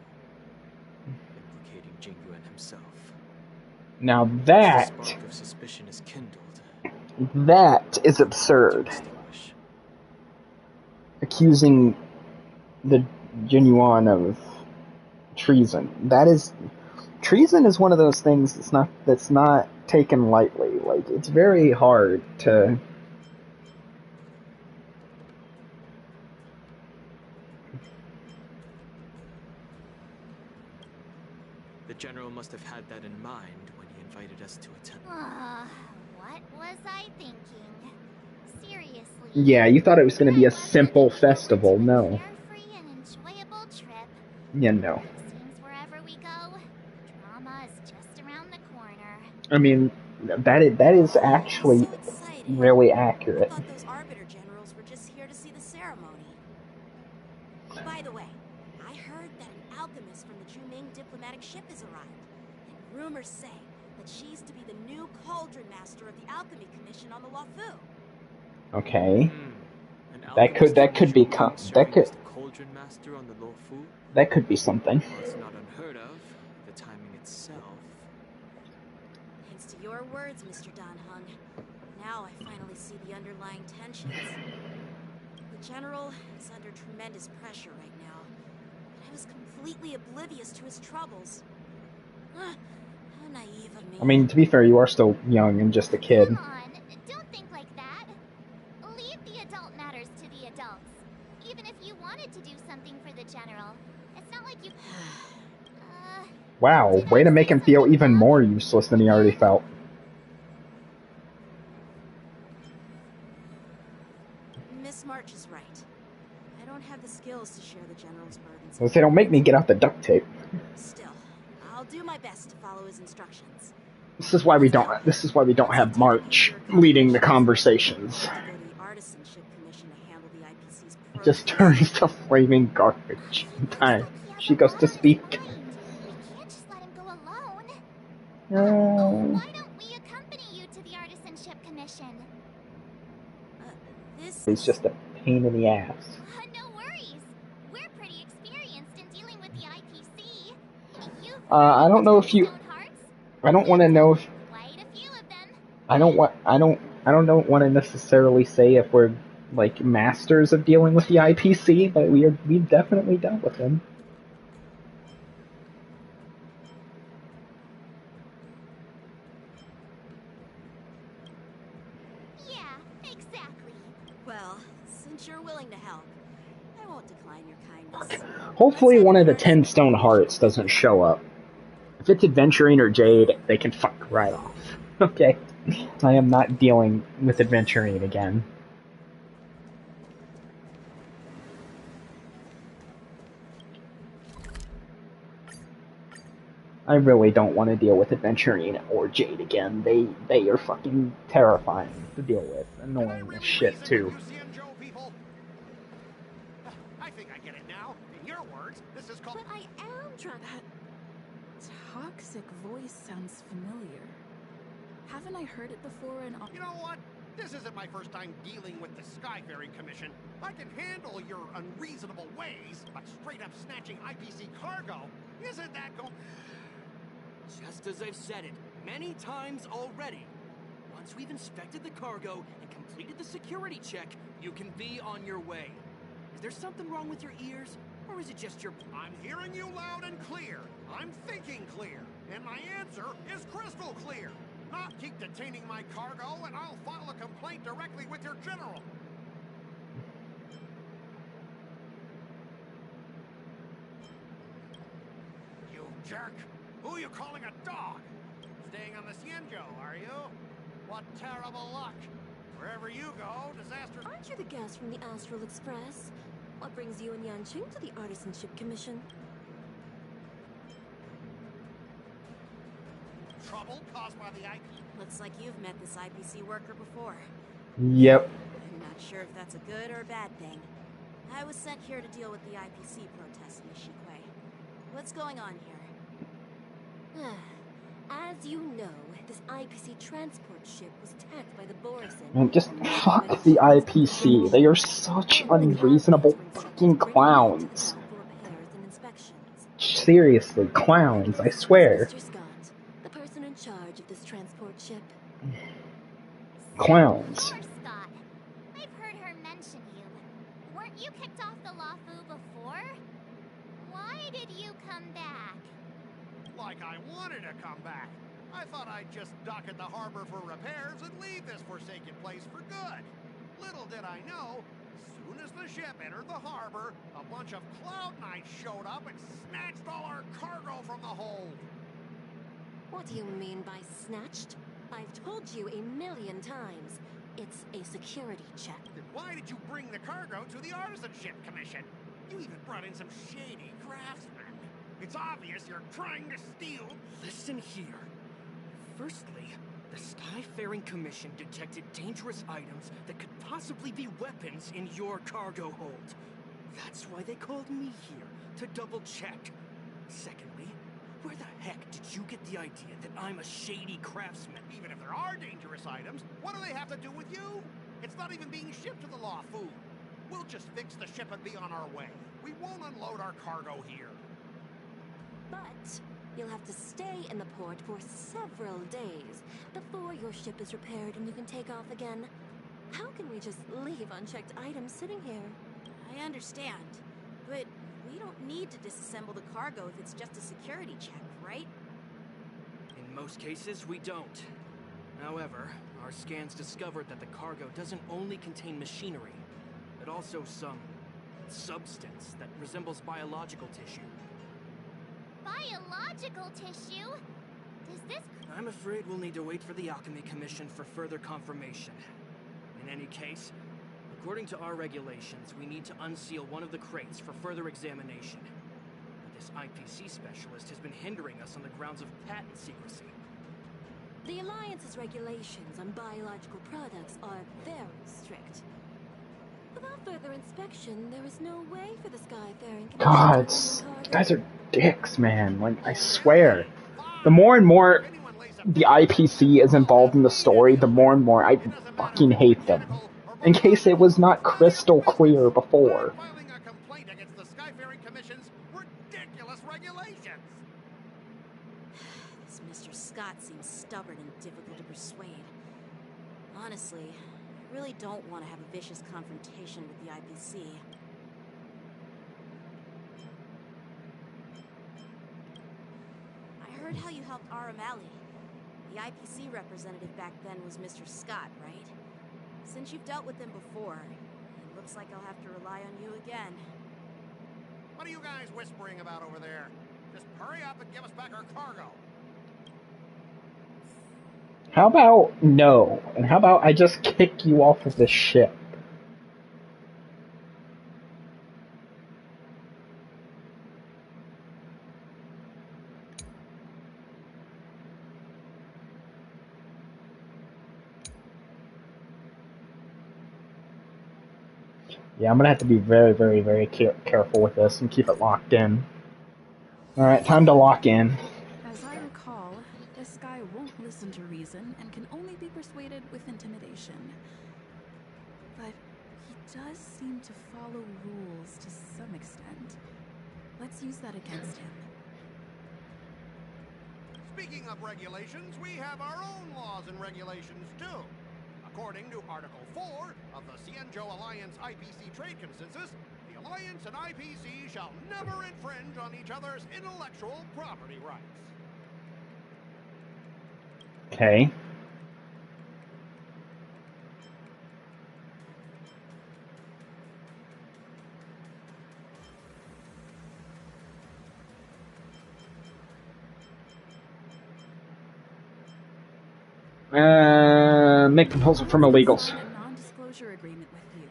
implicating Jing Yuan himself? Now The that spark of suspicion is kindled. is absurd. Accusing the Genuine of treason. Treason is one of those things that's not taken lightly. Like, it's very hard to The General must have had that in mind when he invited us to attend. What was I thinking? Seriously. Yeah, you thought it was going to be a simple festival. No. Carefree and enjoyable trip. Yeah, no. Seems wherever we go, drama is just around the corner. I mean, that is actually really accurate. I thought those Arbiter Generals were just here to see the ceremony. By the way, I heard that an alchemist from the Juming diplomatic ship has arrived. And rumors say that she's to be the new Cauldron Master of the Alchemy Commission on the Luofu. Okay. That could be Cauldron Master on the Luofu? that could be something. Well, it's not unheard of. The timing itself. Thanks to your words, Mr. Dan Hung. Now I finally see the underlying tensions. The General is under tremendous pressure right now. But I was completely oblivious to his troubles. How naive of me. I mean, to be fair, you are still young and just a kid. Come on, don't think like that. Leave the adult matters to the adults. Even if you wanted to do something for the General, it's not like you... Wow, way to make him feel even more useless than he already felt. Miss March is right. I don't have the skills to share the General's burdens. So they don't make me get out the duct tape. Still, I'll do my best to follow his instructions. This is why we don't have March leading the conversations. To go to the Artisanship Commission to handle the IPC's just turns to flaming garbage. Time she goes to speak. We can't just let him go alone. No. Why don't we accompany you to the Artisanship Commission? This He's is... just a pain in the ass. No worries. We're pretty experienced in dealing with the IPC. I don't know if you. I don't want to know if. Quite a few of them. I don't want to necessarily say if we're like masters of dealing with the IPC, but we've definitely dealt with them. Yeah, exactly. Well, since you're willing to help, I won't decline your kindness. Hopefully one of the 10 stone hearts doesn't show up. If it's Adventurine or Jade, they can fuck right off. Okay. I am not dealing with Adventurine again. I really don't want to deal with Adventurine or Jade again. They are fucking terrifying to deal with. Annoying as shit, too. I think I get it now. In your words, this is called... But I am trying... That toxic voice sounds familiar. Haven't I heard it before in... You know what? This isn't my first time dealing with the Skyfaring Commission. I can handle your unreasonable ways, but straight up snatching IPC cargo, isn't that Just as I've said it many times already. Once we've inspected the cargo and completed the security check, you can be on your way. Is there something wrong with your ears? Or is it just your... I'm hearing you loud and clear. I'm thinking clear. And my answer is crystal clear. Not keep detaining my cargo, and I'll file a complaint directly with your general. You jerk! Who are you calling a dog? Staying on the Cienjo, are you? What terrible luck! Wherever you go, disasters... Aren't you the guest from the Astral Express? What brings you and Yanqing to the Artisanship Commission? Trouble caused by the IP... Looks like you've met this IPC worker before. Yep. I'm not sure if that's a good or a bad thing. I was sent here to deal with the IPC protests in Ishikwe. What's going on here? As you know, this IPC transport ship was attacked by the Borison. Just fuck the IPC. They are such unreasonable fucking clowns. Seriously, clowns, I swear. Mr. Scott, the person in charge of this transport ship. Clowns. Poor Scott. I've heard her mention you. Weren't you kicked off the Lafu before? Why did you come back? Like I wanted to come back. I thought I'd just dock at the harbor for repairs and leave this forsaken place for good. Little did I know, as soon as the ship entered the harbor, a bunch of Cloud Knights showed up and snatched all our cargo from the hold. What do you mean by snatched? I've told you 1,000,000 times. It's a security check. Then why did you bring the cargo to the Artisanship Commission? You even brought in some shady craftsmen. It's obvious you're trying to steal... Listen here. Firstly, the Skyfaring Commission detected dangerous items that could possibly be weapons in your cargo hold. That's why they called me here, to double-check. Secondly, where the heck did you get the idea that I'm a shady craftsman? Even if there are dangerous items, what do they have to do with you? It's not even being shipped to the Lafu. We'll just fix the ship and be on our way. We won't unload our cargo here. But you'll have to stay in the port for several days before your ship is repaired and you can take off again. How can we just leave unchecked items sitting here? I understand, but we don't need to disassemble the cargo if it's just a security check, right? In most cases, we don't. However, our scans discovered that the cargo doesn't only contain machinery, but also some substance that resembles biological tissue. Biological tissue? Does this... I'm afraid we'll need to wait for the Alchemy Commission for further confirmation. In any case, according to our regulations, we need to unseal one of the crates for further examination. But this IPC specialist has been hindering us on the grounds of patent secrecy. The Alliance's regulations on biological products are very strict. Without further inspection, there is no way for the Skyfaring Commission God, to you cargo. guys are dicks, man. Like, I swear. The more and more the IPC is involved in the story, the more and more I fucking hate them. In case it was not crystal clear before. Filing a complaint against the Skyfaring Commission's ridiculous regulations. This Mr. Scott seems stubborn and difficult to persuade. Honestly, I really don't want to have a vicious confrontation with the IPC. I heard how you helped R. O'Malley. The IPC representative back then was Mr. Scott, right? Since you've dealt with him before, it looks like I'll have to rely on you again. What are you guys whispering about over there? Just hurry up and give us back our cargo. How about no? And how about I just kick you off of this ship? Yeah, I'm gonna have to be very, very, very careful with this and keep it locked in. Alright, time to lock in. As I recall, this guy won't listen to reason and can only be persuaded with intimidation. But he does seem to follow rules to some extent. Let's use that against him. Speaking of regulations, we have our own laws and regulations too. According to Article 4 of the Cienjo Alliance IPC Trade Consensus, the Alliance and IPC shall never infringe on each other's intellectual property rights. Okay. Make proposal from illegals. A non-disclosure agreement with you.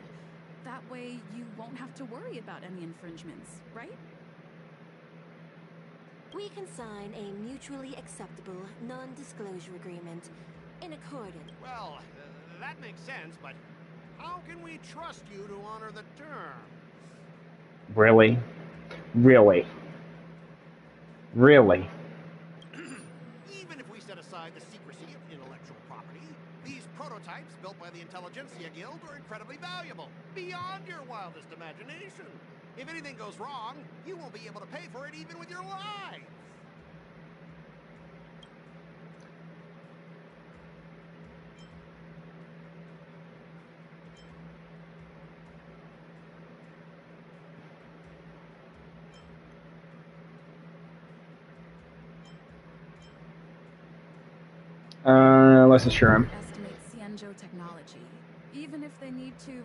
That way you won't have to worry about any infringements, right? We can sign a mutually acceptable non-disclosure agreement in accordance. Well, that makes sense, but how can we trust you to honor the terms? Really? Really? Really? Even if we set aside the secrecy of intellectual property, these prototypes built by the Intelligentsia Guild are incredibly valuable, beyond your wildest imagination. If anything goes wrong, you won't be able to pay for it even with your lives. Let's assure him. Estimate Cienjo technology. Even if they need to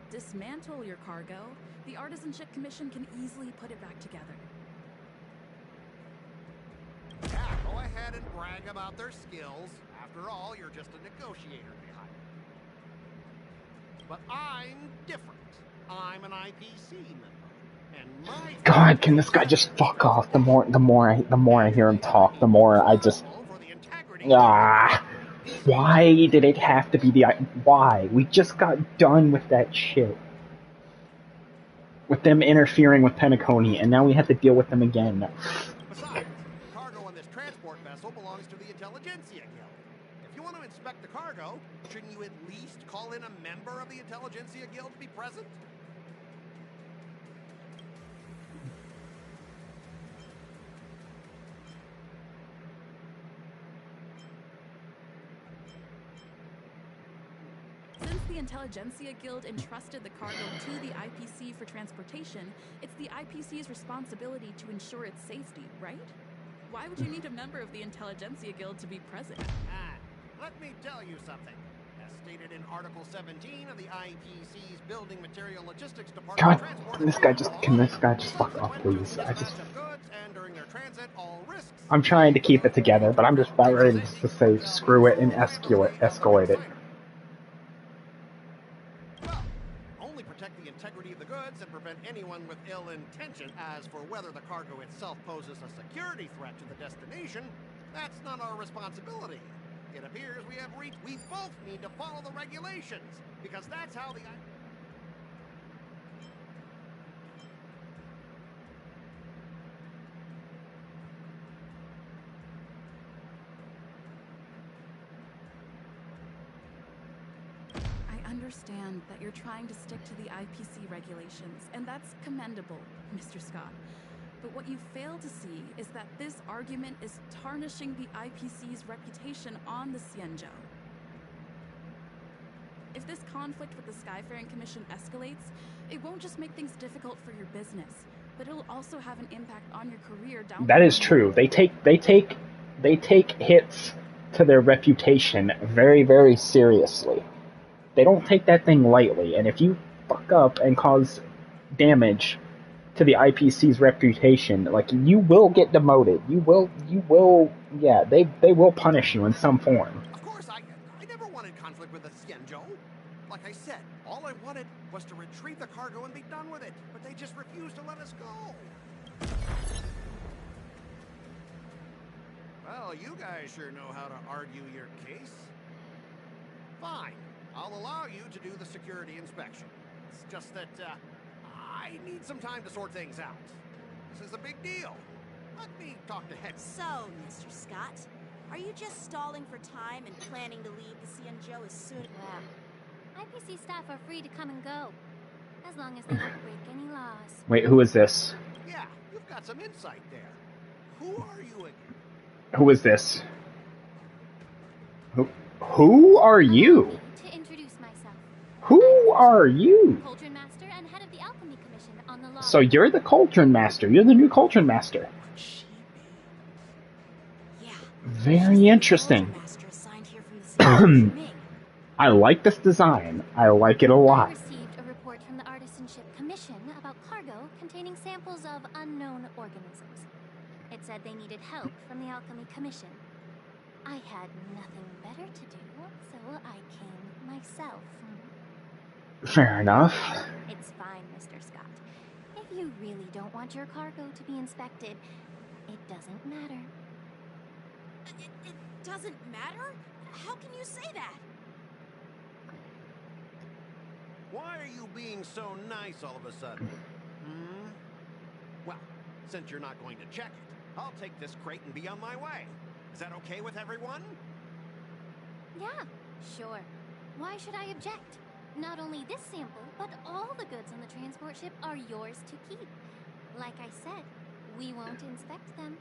dismantle your cargo, the Artisanship Commission can easily put it back together. Yeah, go ahead and brag about their skills. After all, you're just a negotiator behind it. But I'm different. I'm an IPC member. And my God, can this guy just fuck off? The more I hear him talk, the more I just why did it have to be why? We just got done with that shit. With them interfering with Penacony, and now we have to deal with them again. Besides, the cargo on this transport vessel belongs to the Intelligentsia Guild. If you want to inspect the cargo, shouldn't you at least call in a member of the Intelligentsia Guild to be present? Since the Intelligentsia Guild entrusted the cargo to the IPC for transportation, it's the IPC's responsibility to ensure its safety, right? Why would you need a member of the Intelligentsia Guild to be present? Let me tell you something. As stated in Article 17 of the IPC's Building Material Logistics Department God, Transport can this guy just fuck off, please? I'm trying to keep it together, but I'm just about ready to say screw it and escalate it. Only protect the integrity of the goods and prevent anyone with ill intention. As for whether the cargo itself poses a security threat to the destination, that's not our responsibility. It appears we both need to follow the regulations, because that's how the... understand that you're trying to stick to the IPC regulations, and that's commendable, Mr. Scott. But what you fail to see is that this argument is tarnishing the IPC's reputation on the Xianzhou. If this conflict with the Skyfaring Commission escalates, it won't just make things difficult for your business, but it'll also have an impact on your career down the That is line. true. They take hits to their reputation very, very seriously. They don't take that thing lightly, and if you fuck up and cause damage to the IPC's reputation, like, you will get demoted. You will, yeah, they will punish you in some form. Of course, I never wanted conflict with the Xianzhou. Like I said, all I wanted was to retrieve the cargo and be done with it, but they just refused to let us go. Well, you guys sure know how to argue your case. Fine, I'll allow you to do the security inspection. It's just that, I need some time to sort things out. This is a big deal. Let me talk to Head. So, Mr. Scott, are you just stalling for time and planning to leave the Xianzhou as soon? Yeah. IPC staff are free to come and go, as long as they don't break any laws. Wait, who is this? Yeah, you've got some insight there. Who are you again? Who is this? Who are you? To introduce myself. Who are you? Cauldron Master and head of the Alchemy Commission on the law. So you're the Cauldron Master. You're the new Cauldron Master. Very interesting. I like this design. I like it a I lot. received a report from the Artisanship Commission about cargo containing samples of unknown organisms. It said they needed help from the Alchemy Commission. I had nothing better to do, so I came myself. Fair enough. It's fine, Mr. Scott. If you really don't want your cargo to be inspected, it doesn't matter. It doesn't matter? How can you say that? Why are you being so nice all of a sudden? Well, since you're not going to check it, I'll take this crate and be on my way. Is that okay with everyone? Yeah, sure. Why should I object? Not only this sample, but all the goods on the transport ship are yours to keep. Like I said, we won't inspect them.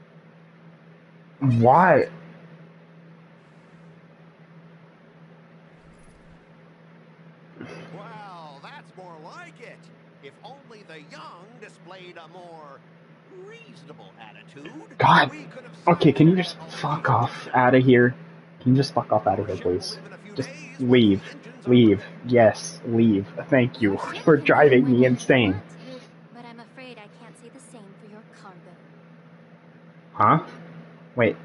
Why? Well, that's more like it. If only the young displayed a more reasonable attitude. God. Okay, can you just fuck off out of here? Can you just fuck off out of here, please? Just leave. Leave. Yes, leave. Thank you. You're driving me insane. But I'm afraid I can't say the same for your cargo. Huh? Wait.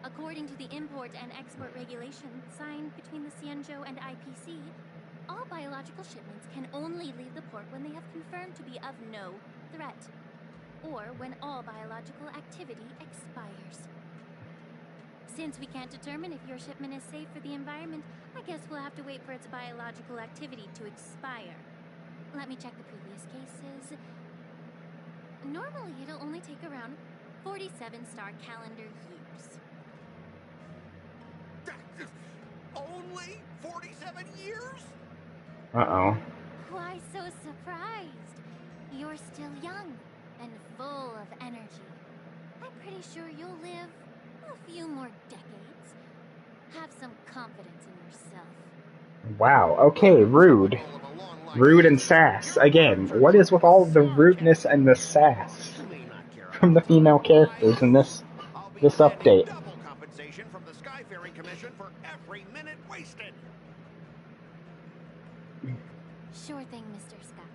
According to the import and export regulations signed between the Xianzhou and IPC, all biological shipments can only leave the port when they have confirmed to be of no threat, or when all biological activity expires. Since we can't determine if your shipment is safe for the environment, I guess we'll have to wait for its biological activity to expire. Let me check the previous cases. Normally, it'll only take around 47 star calendar years. Only 47 years? Uh-oh. Why so surprised? You're still young and full of energy. I'm pretty sure you'll live a few more decades. Have some confidence in yourself. Wow, okay, rude. Rude and sass. Again, what is with all the rudeness and the sass from the female characters in this update? Double compensation from the Skyfaring Commission for every minute wasted. Sure thing, Mr. Scott.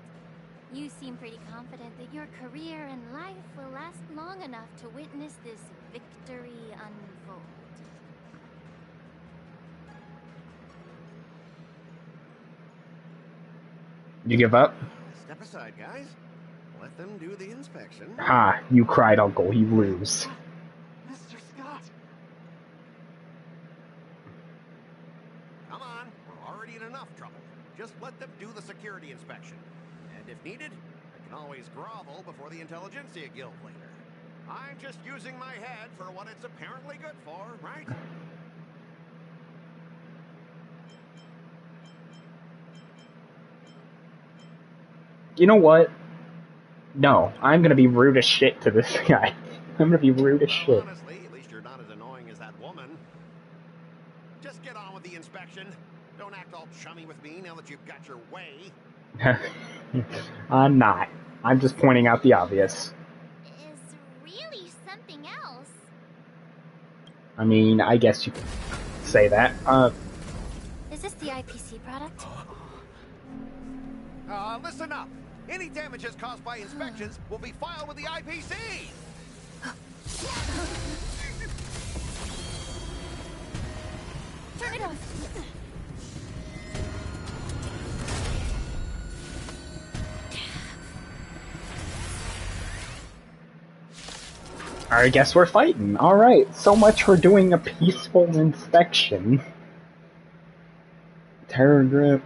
You seem pretty confident that your career and life will last long enough to witness this victory unfold. You give up? Step aside, guys. Let them do the inspection. Ha, you cried, Uncle. You lose. Mr. Scott! Come on, we're already in enough trouble. Just let them do the security inspection. And if needed, I can always grovel before the Intelligentsia Guild later. I'm just using my head for what it's apparently good for, right? You know what? No, I'm gonna be rude as shit to this guy. I'm gonna be rude as shit. Honestly, at least you're not as annoying as that woman. Just get on with the inspection. Don't act all chummy with me now that you've got your way. I'm not. I'm just pointing out the obvious. Is really something else. I mean, I guess you could say that. Is this the IPC product? Listen up. Any damages caused by inspections will be filed with the IPC. Turn it on. I guess we're fighting. Alright, so much for doing a peaceful inspection. Terror grip.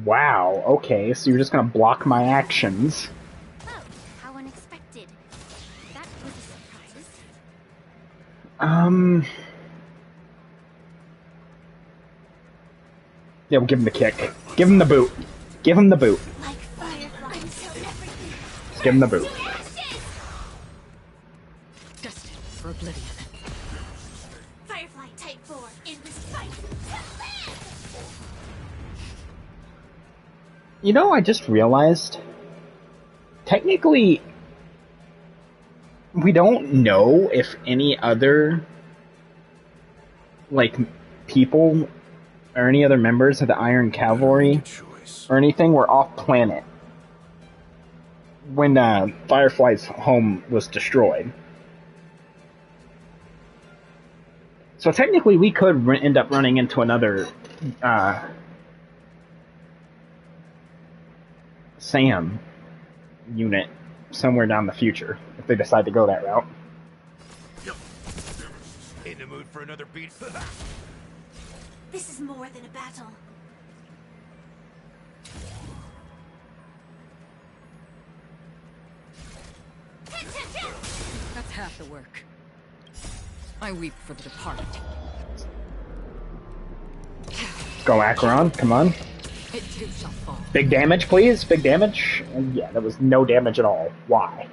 Wow, okay, so you're just gonna block my actions. Oh, how unexpected. That was a surprise. Yeah, we'll give him the kick. Give him the boot. Give him the boot. Like fireflies, so everything. Just give him the boot. Destined for oblivion. Firefly Type 4 in this fight. You know, I just realized, technically, we don't know if any other, like, people or any other members of the Iron Cavalry or anything were off planet when Firefly's home was destroyed. So technically, we could end up running into another SAM unit somewhere down the future if they decide to go that route. In the mood for another beat? This is more than a battle. That's half the work. I weep for the departed. Go Acheron, come on. It too shall fall. Big damage, please. Big damage. And yeah, there was no damage at all. Why?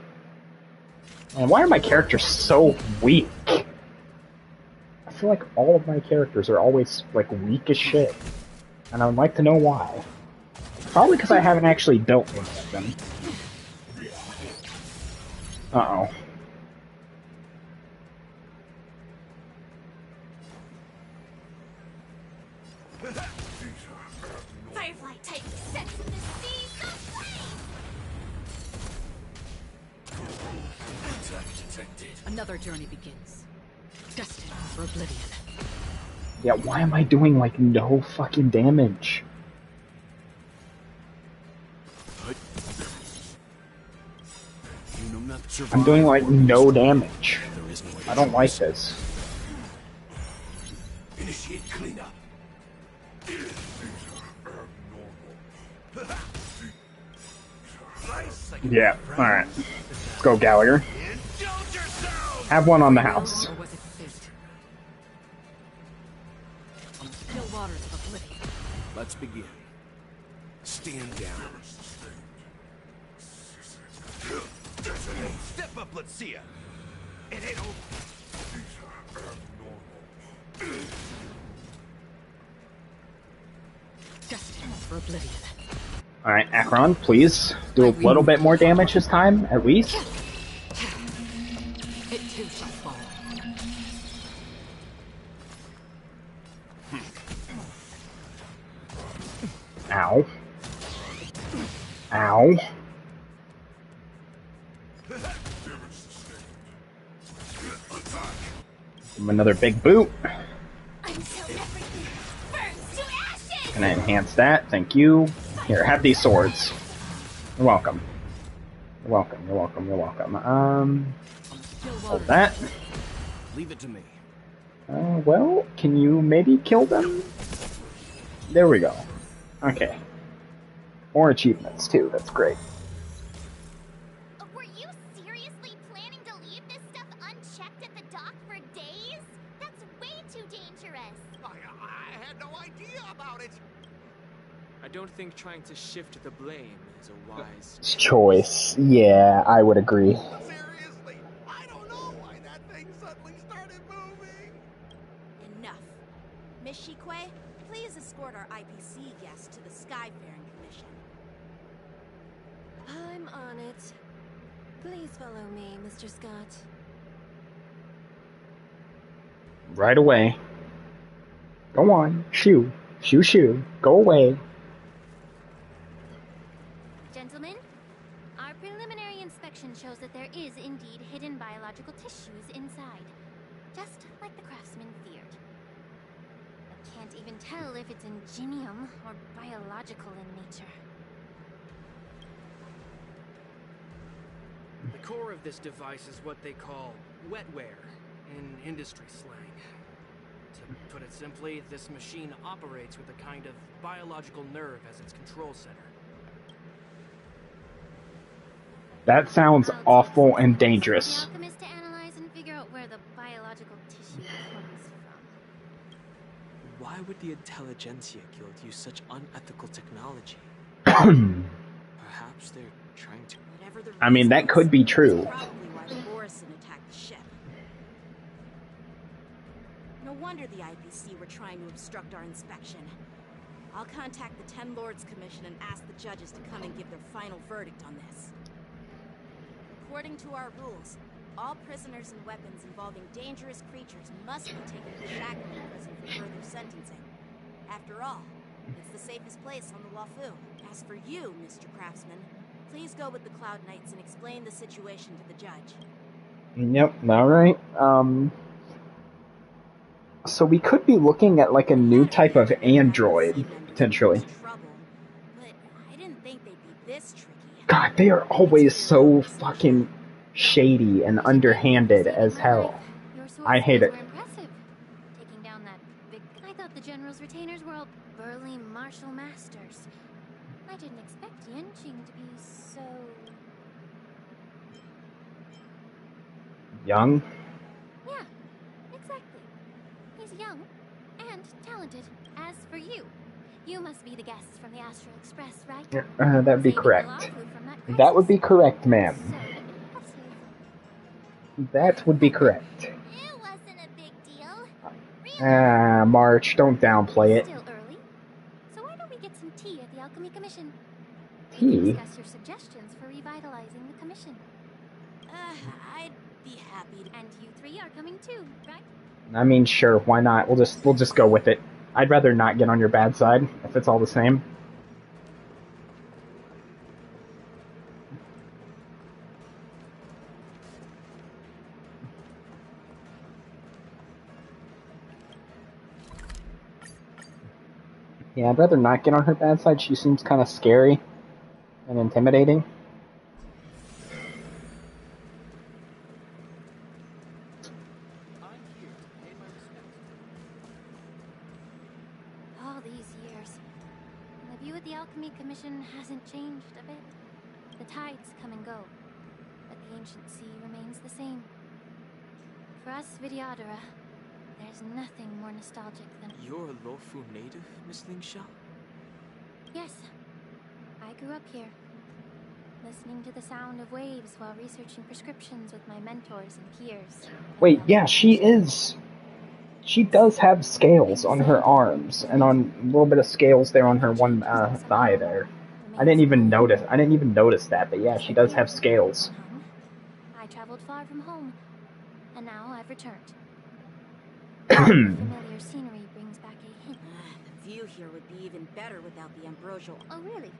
And why are my characters so weak? I feel like all of my characters are always, like, weak as shit. And I would like to know why. Probably because I haven't actually built any of them. Uh-oh. Firefly Type sets the seas aflame. Attack detected. Another journey begins. Destined for oblivion. Yeah, why am I doing, like, no fucking damage? I'm doing, like, no damage. I don't like this. Initiate cleanup. Yeah, alright. Let's go, Gallagher. Have one on the house. Or was it fate? On the still waters of oblivion. Let's begin. Stand down. Step up, let's see ya. It ain't over. Destined for oblivion. Alright, Acheron, please do a little bit more damage this time, at least. It too shall fall. Ow. Ow. Give him another big boot. Can I enhance that? Thank you. Here, have these swords. You're welcome. You're welcome, you're welcome, you're welcome. Hold that. Leave it to me. Well, can you maybe kill them? There we go. Okay. More achievements, too. That's great. Were you seriously planning to leave this stuff unchecked at the dock for days? That's way too dangerous. I had no idea about it. I don't think trying to shift the blame is a wise choice. Yeah, I would agree. Seriously, I don't know why that thing suddenly started moving. Enough. Miss Shikwe, please escort our IPC guests to the Skyfaring Commission. I'm on it. Please follow me, Mr. Scott. Right away. Go on. Shoo. Shoo shoo. Go away. Gentlemen, our preliminary inspection shows that there is indeed hidden biological tissues inside. Just like the craftsman feared. I can't even tell if it's ingenium or biological in nature. The core of this device is what they call wetware in industry slang. To put it simply, this machine operates with a kind of biological nerve as its control center. That sounds awful and dangerous. The alchemist to analyze and figure out where the biological tissue comes from. Why would the Intelligentsia Guild use such unethical technology? Perhaps they're trying to... I mean, that could be true. Probably why the Orison attacked the ship. No wonder the IPC were trying to obstruct our inspection. I'll contact the Ten Lords Commission and ask the judges to come and give their final verdict on this. According to our rules, all prisoners and weapons involving dangerous creatures must be taken to the shackling prison for further sentencing. After all, it's the safest place on the Wafu. As for you, Mr. Craftsman, please go with the Cloud Knights and explain the situation to the judge. Yep, alright. So we could be looking at like a new type of android, potentially. But I didn't think they'd be this tricky. God, they are always so fucking shady and underhanded as hell. I hate it. Impressive. Taking down that big... I thought the General's retainers were all burly martial masters. I didn't expect Yenching to be so... Young? Yeah, exactly. He's young and talented. As for you, you must be the guests from the Astral Express, right? That'd be correct. That would be correct, ma'am. That would be correct. It wasn't a big deal. March, don't downplay it. Still early. So why don't we get some tea at the Alchemy Commission? Tea? Discuss your suggestions for revitalizing the commission. I'd be happy to... And you three are coming too, right? I mean, sure, why not? We'll just go with it. I'd rather not get on your bad side, if it's all the same. Yeah, I'd rather not get on her bad side. She seems kind of scary and intimidating. All these years, and the view of the Alchemy Commission hasn't changed a bit. The tides come and go, but the ancient sea remains the same. For us Vidyadhara, there's nothing more nostalgic than... You're a Lofu native, Miss Lingsha? Yes. I grew up here, listening to the sound of waves while researching prescriptions with my mentors and peers. Wait, yeah, she is... She does have scales on her arms, and on a little bit of scales there on her one thigh there. I didn't even notice that, but yeah, she does have scales. I traveled far from home, and now I've returned. Familiar scenery brings back a hint. The view here would be even better without the ambrosial. Oh, really?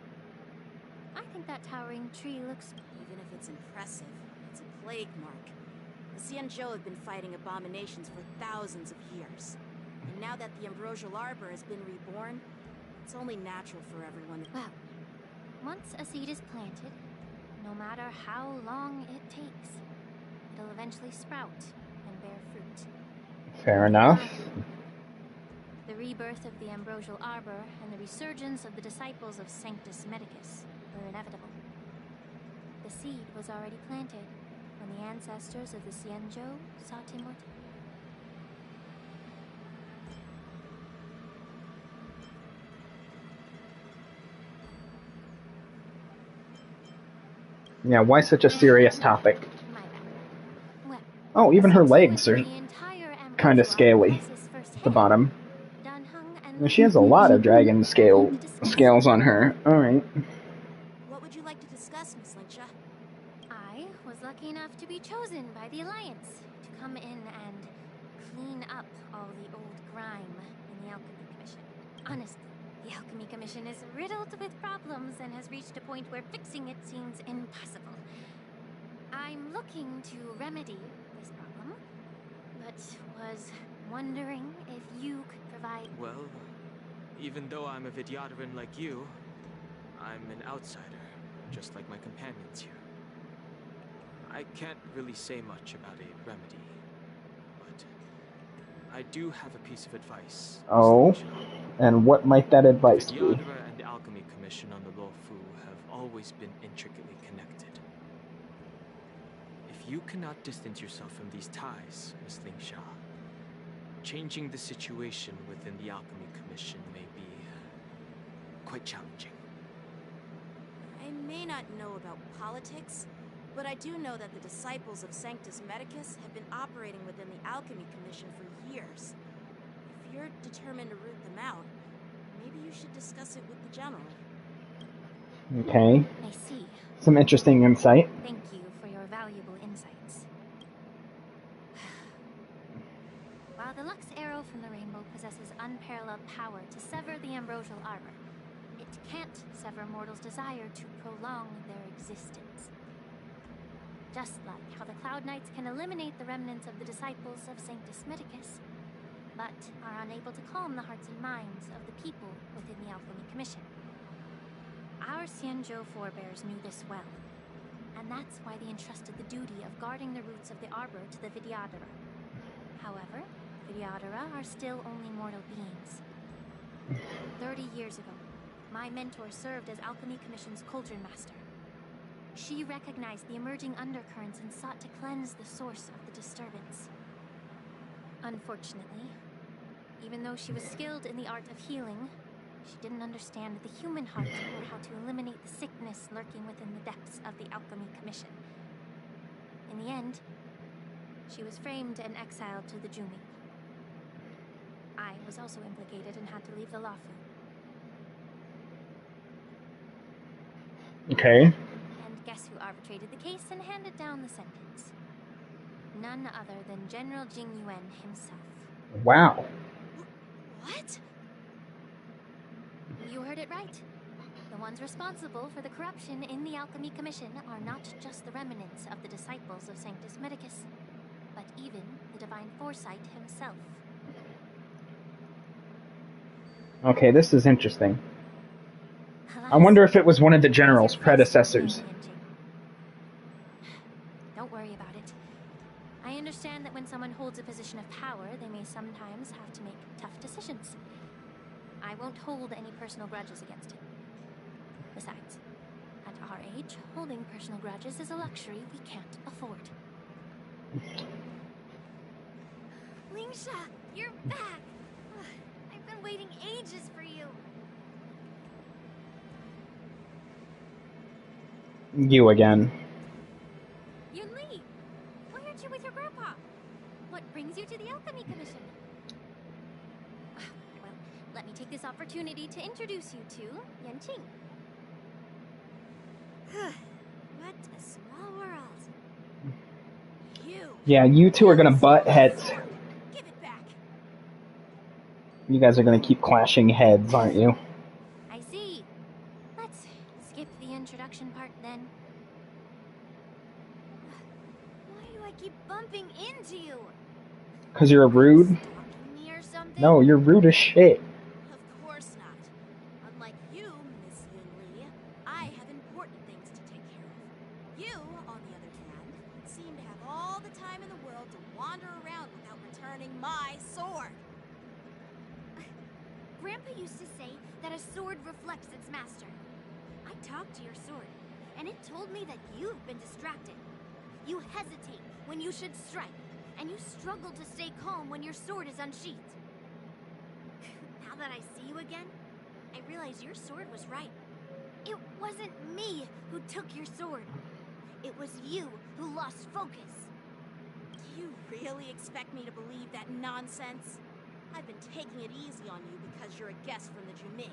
I think that towering tree looks... Even if it's impressive, it's a plague mark. The Xianzhou have been fighting abominations for thousands of years. And now that the ambrosial arbor has been reborn, it's only natural for everyone to... Well, once a seed is planted, no matter how long it takes, it'll eventually sprout and bear fruit. Fair enough. The rebirth of the ambrosial arbor and the resurgence of the disciples of Sanctus Medicus were inevitable. The seed was already planted when the ancestors of the Xianzhou sought immortality. Yeah, why such a serious topic? My bad. Well, Oh, even her since you went legs through are the entire kind of ambrosial scaly process at the bottom. Dunhung and Well, she has a lot of dragon scales on her. Alright. What would you like to discuss, Miss Lingsha? I was lucky enough to be chosen by the Alliance to come in and clean up all the old grime in the Alchemy Commission. Honestly, the Alchemy Commission is riddled with problems and has reached a point where fixing it seems impossible. I'm looking to remedy this problem, but was wondering if you could provide... Well, even though I'm a Vidyadharan like you, I'm an outsider, just like my companions here. I can't really say much about a remedy, but I do have a piece of advice. Oh, and what might that advice be? Vidyadhara and the Alchemy Commission on the Luofu have always been intricately connected. If you cannot distance yourself from these ties, Miss Lingsha, changing the situation within the Alchemy Commission may be quite challenging. I may not know about politics, but I do know that the disciples of Sanctus Medicus have been operating within the Alchemy Commission for years. If you're determined to root them out, maybe you should discuss it with the General. Okay. I see. Some interesting insight. Thank you for your valuable insights. While the Lux Arrow from the Rainbow possesses unparalleled power to sever the ambrosial armor, it can't sever mortals' desire to prolong their existence. Just like how the Cloud Knights can eliminate the remnants of the disciples of Sanctus Medicus, but are unable to calm the hearts and minds of the people within the Alchemy Commission. Our Xianzhou forebears knew this well, and that's why they entrusted the duty of guarding the roots of the arbor to the Vidyadhara. However, Vidyadhara are still only mortal beings. 30 years ago, my mentor served as Alchemy Commission's Cauldron Master. She recognized the emerging undercurrents and sought to cleanse the source of the disturbance. Unfortunately, even though she was skilled in the art of healing, she didn't understand the human heart or how to eliminate the sickness lurking within the depths of the Alchemy Commission. In the end, she was framed and exiled to the Jumi. I was also implicated and had to leave the Luofu. Okay. And guess who arbitrated the case and handed down the sentence? None other than General Jing Yuan himself. Wow. What? You heard it right. The ones responsible for the corruption in the Alchemy Commission are not just the remnants of the disciples of Sanctus Medicus, but even the Divine Foresight himself. Okay, this is interesting. I wonder if it was one of the general's predecessors. Don't worry about it. I understand that when someone holds a position of power, they may sometimes have to make tough decisions. I won't hold any personal grudges against him. Besides, at our age, holding personal grudges is a luxury we can't afford. Lingsha, you're back! I've been waiting ages for you. You again. Yun Li, why aren't you with your grandpa? What brings you to the Alchemy Commission? Well, let me take this opportunity to introduce you to Yanqing. What a small world. You. Yeah, you two are gonna butt heads. Give it back. You guys are gonna keep clashing heads, aren't you? I see. Let's skip the introduction part then. Why do I keep bumping into you? 'Cause you're rude? Stalking me or something? No, you're rude as shit. Of course not. Unlike you, Miss Yun Li, I have important things to take care of. You, on the other hand, seem to have all the time in the world to wander around without returning my sword. Grandpa used to say that a sword reflects its master. I talked to your sword, and it told me that you've been distracted. You hesitate when you should strike, and you struggle to stay calm when your sword is unsheathed. Now that I see you again, I realize your sword was right. It wasn't me who took your sword. It was you who lost focus. Do you really expect me to believe that nonsense? I've been taking it easy on you because you're a guest from the Juming.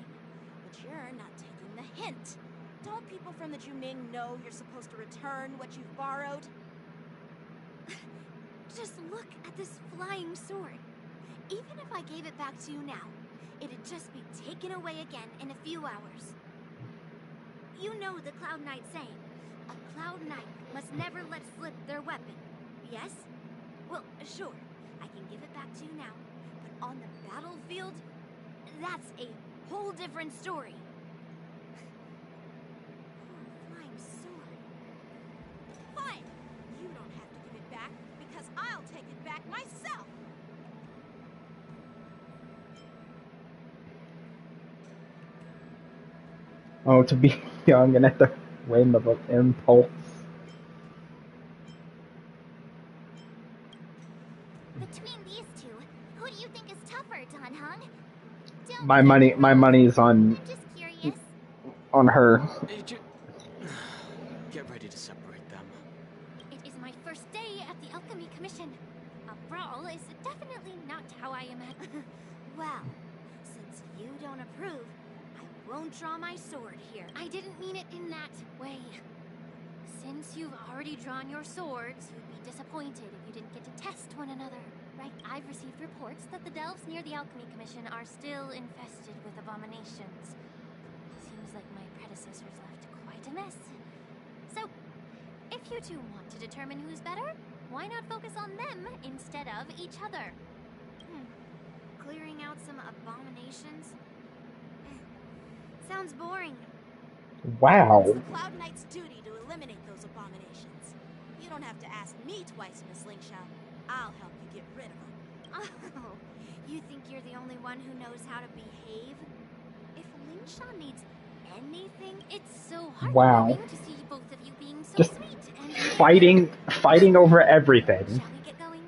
But you're not taking the hint. Don't people from the Juming know you're supposed to return what you've borrowed? Just look at this flying sword. Even if I gave it back to you now, it'd just be taken away again in a few hours. You know the Cloud Knight saying, a Cloud Knight must never let slip their weapon, yes? Well, sure, I can give it back to you now, but on the battlefield, that's a whole different story. Flying sword. Fine! You don't have to give it back, because I'll take it back myself! Oh, to be young and at the whim of an impulse. Between these two, who do you think is tougher, Dan Heng? My money's on her. Get ready to separate them. It is my first day at the Alchemy Commission. A brawl is definitely not how I imagine. Well, since you don't approve, I won't draw my sword here. I didn't mean it in that way. Since you've already drawn your swords, you'd be disappointed if you didn't get to test one another, right? I've received reports that the delves near the Alchemy Commission are still infested with abominations. Seems like my predecessors left quite a mess. So, if you two want to determine who's better, why not focus on them instead of each other? Clearing out some abominations? Sounds boring. Wow. It's the Cloud Knight's duty to eliminate those abominations. You don't have to ask me twice, Miss Lingsha. I'll help you get rid of them. Oh, you think you're the only one who knows how to behave? If Lingsha needs anything, it's so hard Wow. to see both of you being so Just sweet and fighting over everything. Shall we get going?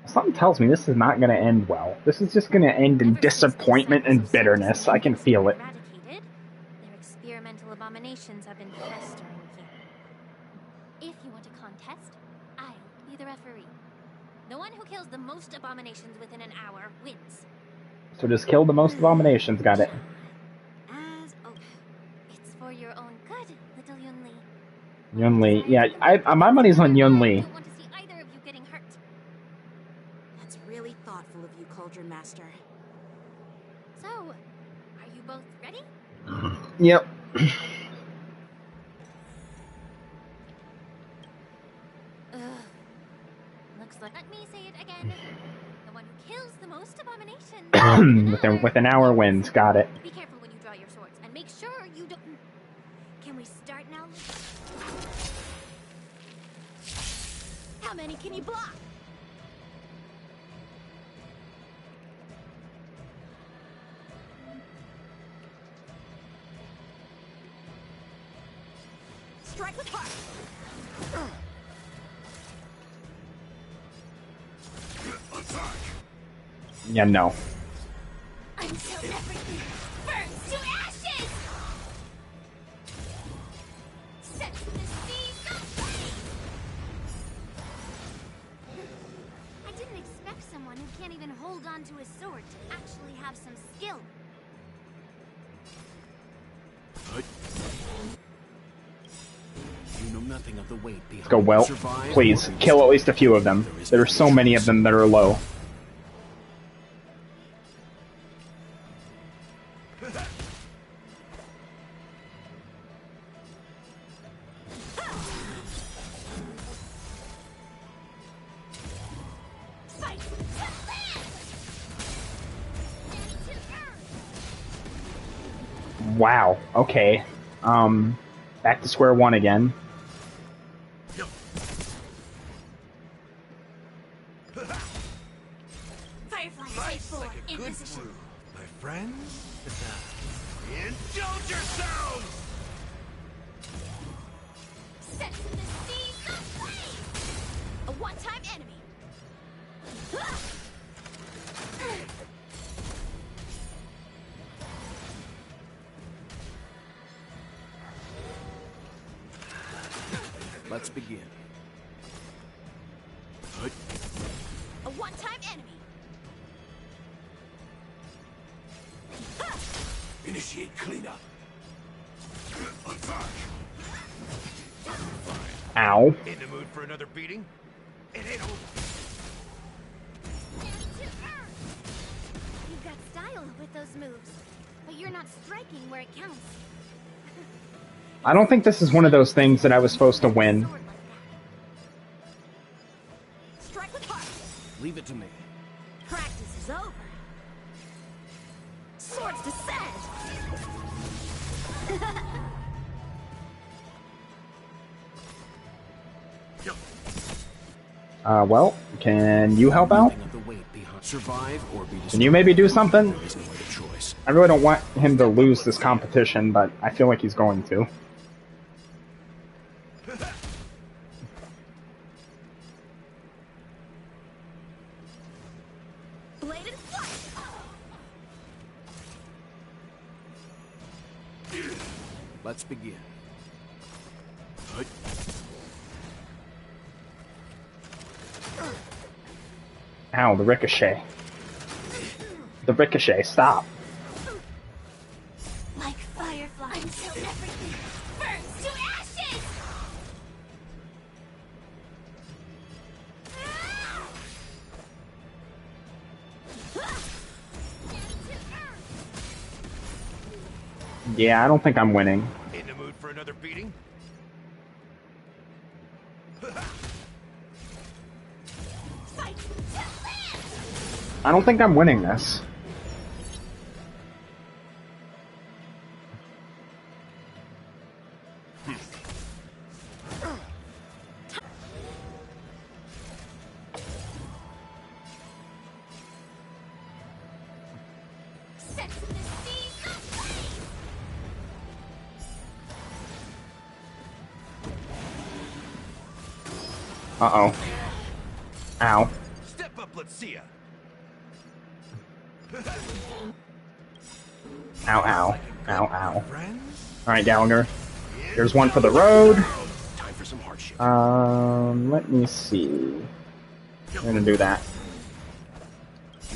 Something tells me this is not going to end well. This is just going to end in disappointment and bitterness. I can feel it. Their experimental abominations have been festering here. If you want a contest, I'll be the referee. The one who kills the most abominations within an hour wins. So just kill the most abominations. Got it. It's for your own good, little Yunli. Yunli. Yeah, my money's on Yunli. I don't want to see either of you getting hurt. That's really thoughtful of you, Cauldron Master. So, are you both ready? Yep. Looks like. Let me say it again. The one who kills the most abominations. with an hour wins. Got it. Be careful when you draw your swords, and make sure you don't. Can we start now? How many can you block? Strike with heart. Yeah, no. Until everything burns to ashes. Set the seas aflame. I didn't expect someone who can't even hold on to his sword to actually have some skill. You know nothing of the weight behind. Let's go well. Please, kill at least a few of them. There are so many of them that are low. Wow. Okay. Back to square one again. Firefly, take four. In position. My friends, indulge yourselves! Set the seas aflame. A one-time enemy. Let's begin. A one-time enemy. Initiate cleanup. Ow. In the mood for another beating? It ain't over. You've got style with those moves, but you're not striking where it counts. I don't think this is one of those things that I was supposed to win. Strike with heart. Leave it to me. Practice is over. Swords descend. Well, can you help out? Survive or be destroyed. Can you maybe do something? There is no other choice. I really don't want him to lose this competition, but I feel like he's going to. Blade and flight. Let's begin. Ow, the ricochet. The ricochet, stop. Like fireflies until everything burns to ashes! Yeah, I don't think I'm winning. In the mood for another beating? I don't think I'm winning this. Uh-oh. Ow. Step up, let's see ya. Ow, ow. Ow, ow. Alright, Gallagher. Here's one for the road. Time for some hardship. Let me see. I'm gonna do that.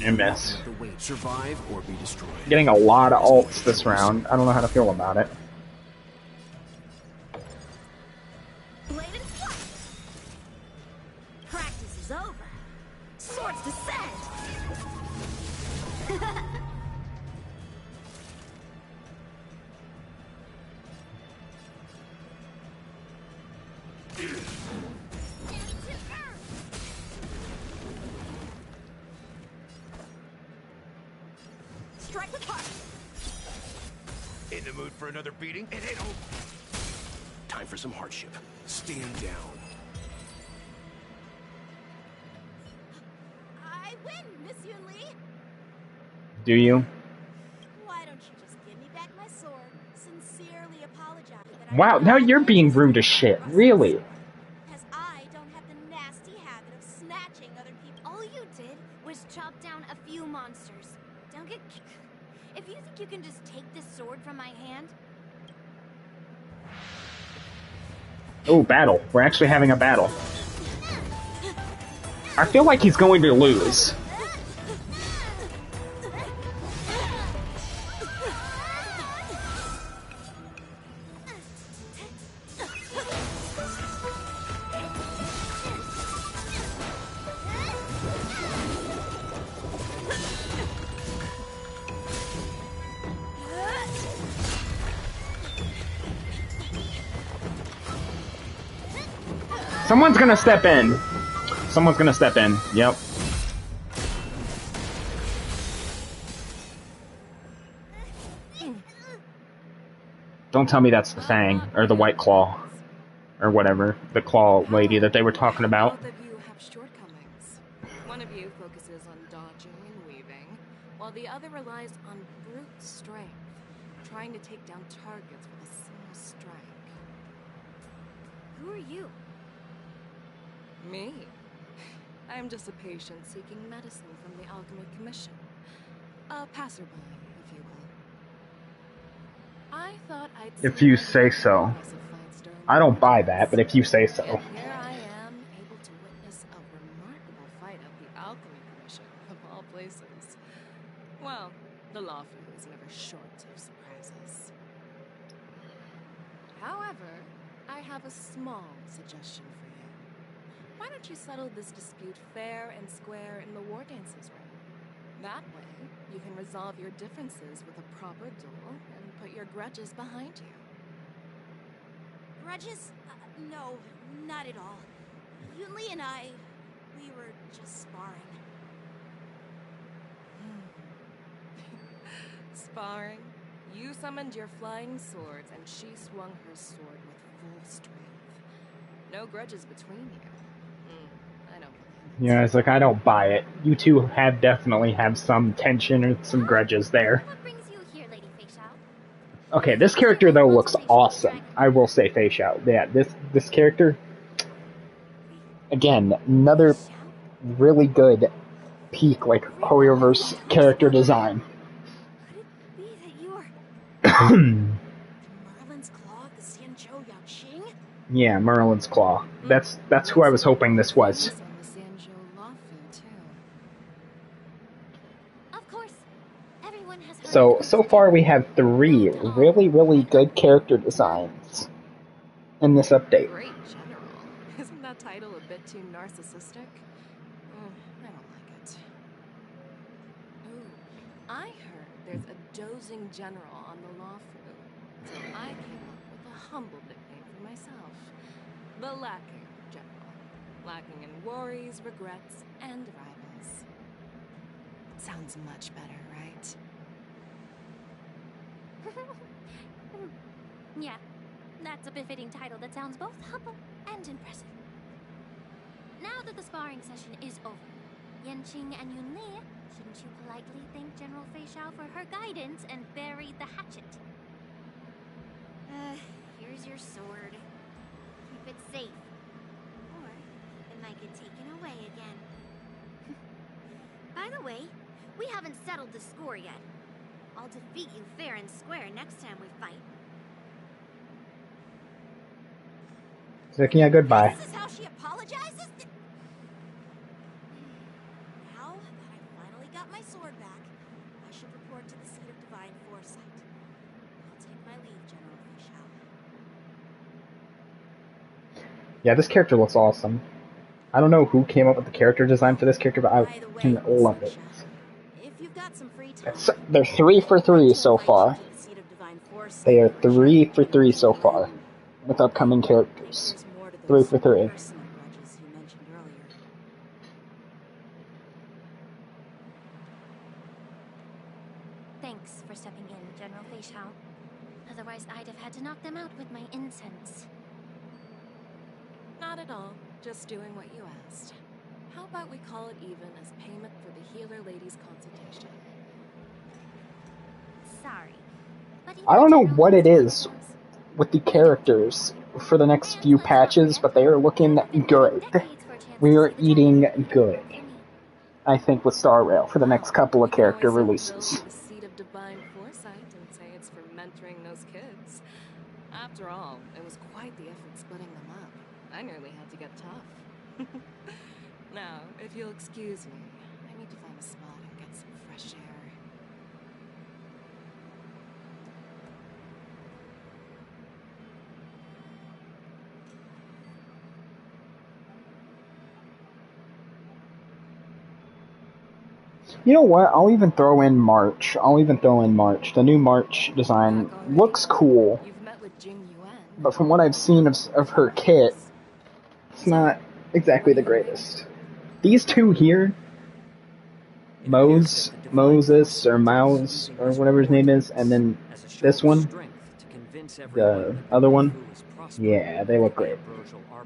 And miss. Survive or be destroyed. Getting a lot of ults this round. I don't know how to feel about it. Blade and flight. Practice is over. Swords descend. Strike with heart. In the mood for another beating? It ain't over. Time for some hardship. Stand down. I win, Miss Yun Li. Do you? Why don't you just give me back my sword? Sincerely apologize that Wow, now you're being rude as shit. Really? As I don't have the nasty habit of snatching other people. All you did was chop down a few monsters. Don't get... If you think you can just take this sword from my hand... Oh, battle. We're actually having a battle. I feel like he's going to lose. Someone's gonna step in. Someone's gonna step in. Yep. Don't tell me that's the Fang, or the White Claw, or whatever, the Claw lady that they were talking about. Both of you have shortcomings. One of you focuses on dodging and weaving, while the other relies on brute strength, trying to take down targets with a single strike. Who are you? Me? I am just a patient seeking medicine from the Alchemy Commission. A passerby, if you will. I thought I'd If you say so. fights during I don't buy that, but if you say so. Yet here I am, able to witness a remarkable fight of the Alchemy Commission, of all places. Well, the law firm is never short of surprises. However, I have a small suggestion for you. Why don't you settle this dispute fair and square in the War Dances room? That way, you can resolve your differences with a proper duel and put your grudges behind you. Grudges? No, not at all. Yunli and I, we were just sparring. Sparring? You summoned your flying swords, and she swung her sword with full strength. No grudges between you. I don't believe it. Yeah, it's like, I don't buy it. You two have definitely have some tension or some grudges there. What brings you here, Lady Fei Shao? Okay, this character though looks awesome. I will say Fei Shao. Yeah, this character, again, another really good peak, like, Hoyoverse character design. Could it be that you are Merlin's Claw of the Xianzhou Yaoqing? Yeah, Merlin's Claw. That's who I was hoping this was. Of course, everyone has heard So far we have 3 really, really good character designs in this update. Great general. Isn't that title a bit too narcissistic? I don't like it. Ooh, I heard there's a dozing general on the law firm, so I came up with a humble nickname for myself. The Lacking General. Lacking in worries, regrets, and rivals. Sounds much better, right? Yeah, that's a befitting title that sounds both humble and impressive. Now that the sparring session is over, Yanqing and Yunli, shouldn't you politely thank General Fei Shao for her guidance and bury the hatchet? Here's your sword. Keep it safe, or it might get taken away again. By the way, we haven't settled the score yet. I'll defeat you fair and square next time we fight. Zakia, goodbye. This is how she apologizes? Now that I finally got my sword back, I should report to the seat of divine foresight. I'll take my leave, General Fei Shao. Yeah, this character looks awesome. I don't know who came up with the character design for this character, but I can love it. If you've got some free time, They're 3 for 3 so far. They are 3 for 3 so far with upcoming characters. 3 for 3. Thanks for stepping in, General Fei Shao. Otherwise, I'd have had to knock them out with my incense. Not at all. Just doing what you asked. How about we call it even as payment for the healer lady's consultation? Sorry. I don't know what it is with the characters for the next few patches, but they are looking good. We are eating good. I think with Star Rail for the next couple of character releases. The seat of divine foresight and say it's for mentoring those kids. After all, it was quite the effort splitting them up. I nearly had to get tough. Now, if you'll excuse me, I need to find a spot and get some fresh air. You know what? I'll even throw in March. The new March design looks cool. But from what I've seen of her kit, it's not exactly the greatest. These two here, Moses, or Mouse, or whatever his name is, and then this one, the other one, yeah, they look great.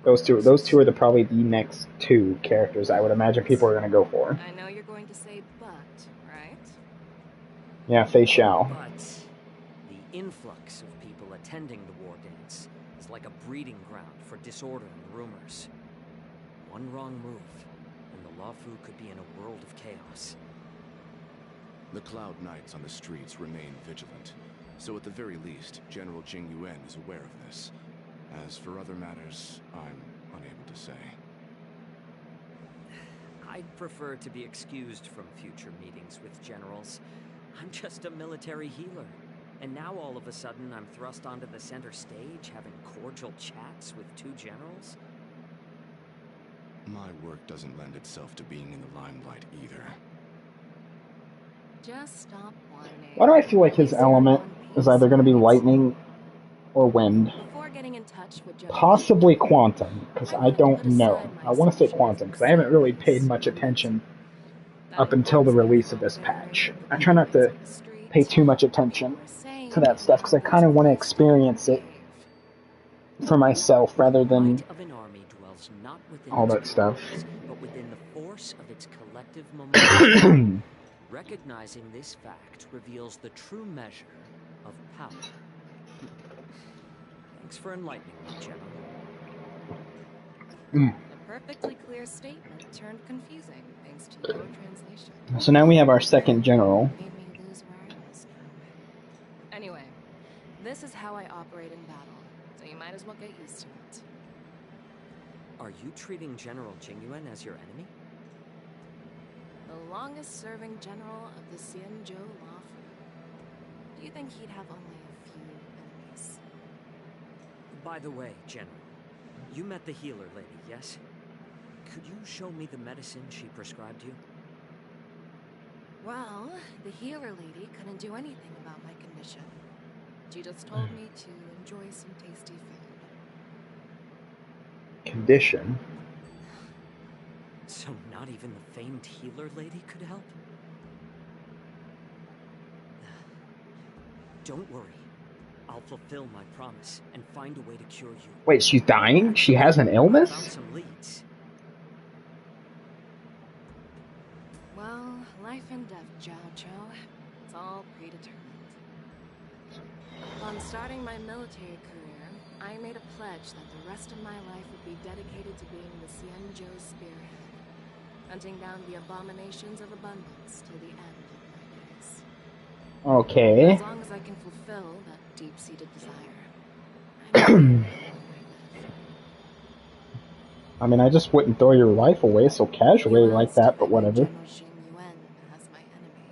Those two are probably the next 2 characters I would imagine people are going to go for. I know you're going to say but, right? Yeah, Fei Shao. But the influx of people attending the war dance is like a breeding ground for disorder and rumors. One wrong move, and the Luofu could be in a world of chaos. The Cloud Knights on the streets remain vigilant, so at the very least, General Jing Yuan is aware of this. As for other matters, I'm unable to say. I'd prefer to be excused from future meetings with generals. I'm just a military healer. And now all of a sudden I'm thrust onto the center stage having cordial chats with two generals? My work doesn't lend itself to being in the limelight either. Just stop whining. Why do I feel like his element is either going to be lightning or wind? Before getting in touch with Possibly quantum, because I don't know. I want to say quantum, because I haven't really paid much attention up until the release of this patch. I try not to pay too much attention to that stuff, because I kind of want to experience it for myself rather than all that stuff. But within the force of its collective momentum. Recognizing this fact reveals the true measure of power. Thanks for enlightening me, General. A perfectly clear statement turned confusing thanks to your translation. So now we have our second general. Made me lose where I was now. Anyway, this is how I operate in battle, so you might as well get used to it. Are you treating General Jingyuan as your enemy? The longest-serving general of the Xianzhou Law Firm. Do you think he'd have only a few enemies? By the way, General, you met the healer lady, yes? Could you show me the medicine she prescribed you? Well, the healer lady couldn't do anything about my condition. She just told me to enjoy some tasty food. Condition? So not even the famed healer lady could help? Don't worry. I'll fulfill my promise and find a way to cure you. Wait, she's dying? She has an illness? I found some leads. Well, life and death, Zhao Chou. It's all predetermined. Upon starting my military career, I made a pledge that the rest of my life would be dedicated to being the Xianzhou spearhead. Hunting down the abominations of abundance till the end of my days. Okay. As long as I can fulfill that deep-seated desire. I mean, I just wouldn't throw your life away so casually like that, but whatever. As my enemy.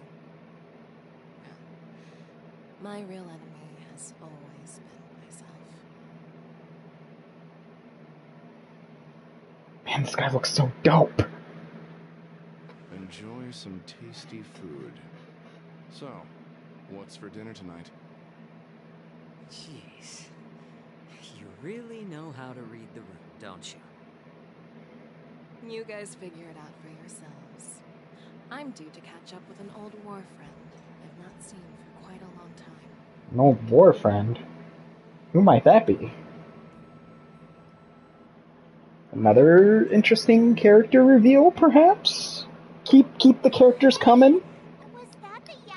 No. My real enemy has always been myself. Man, this guy looks so dope. Enjoy some tasty food. So, what's for dinner tonight? Jeez. You really know how to read the room, don't you? You guys figure it out for yourselves. I'm due to catch up with an old war friend I've not seen for quite a long time. An old war friend? Who might that be? Another interesting character reveal, perhaps? Keep the characters coming.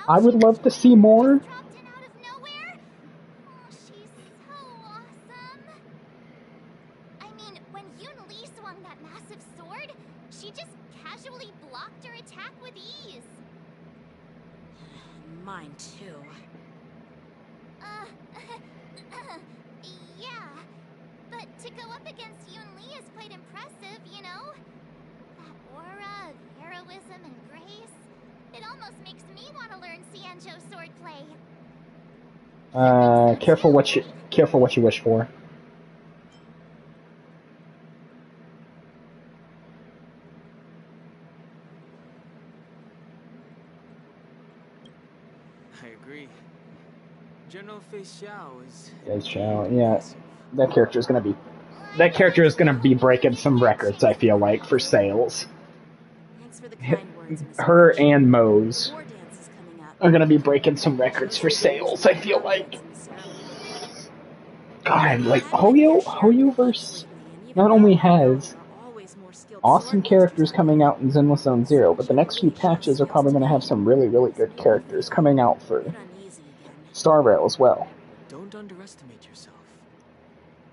I would love to see more. Mine too. Yeah. But to go up against Yun Li is quite impressive, you know? That aura of heroism and grace. It almost makes me want to learn Xianzhou swordplay. Careful what you wish for. I agree. General Fei Xiao is... Yeah. That character is gonna be breaking some records, I feel like, for sales. Thanks for the kind words, Miss Her and Moe's are gonna be breaking some records for sales, I feel like. God, like, Hoyoverse not only has awesome characters coming out in Zenless Zone Zero, but the next few patches are probably going to have some really, really good characters coming out for Star Rail as well. Don't underestimate yourself.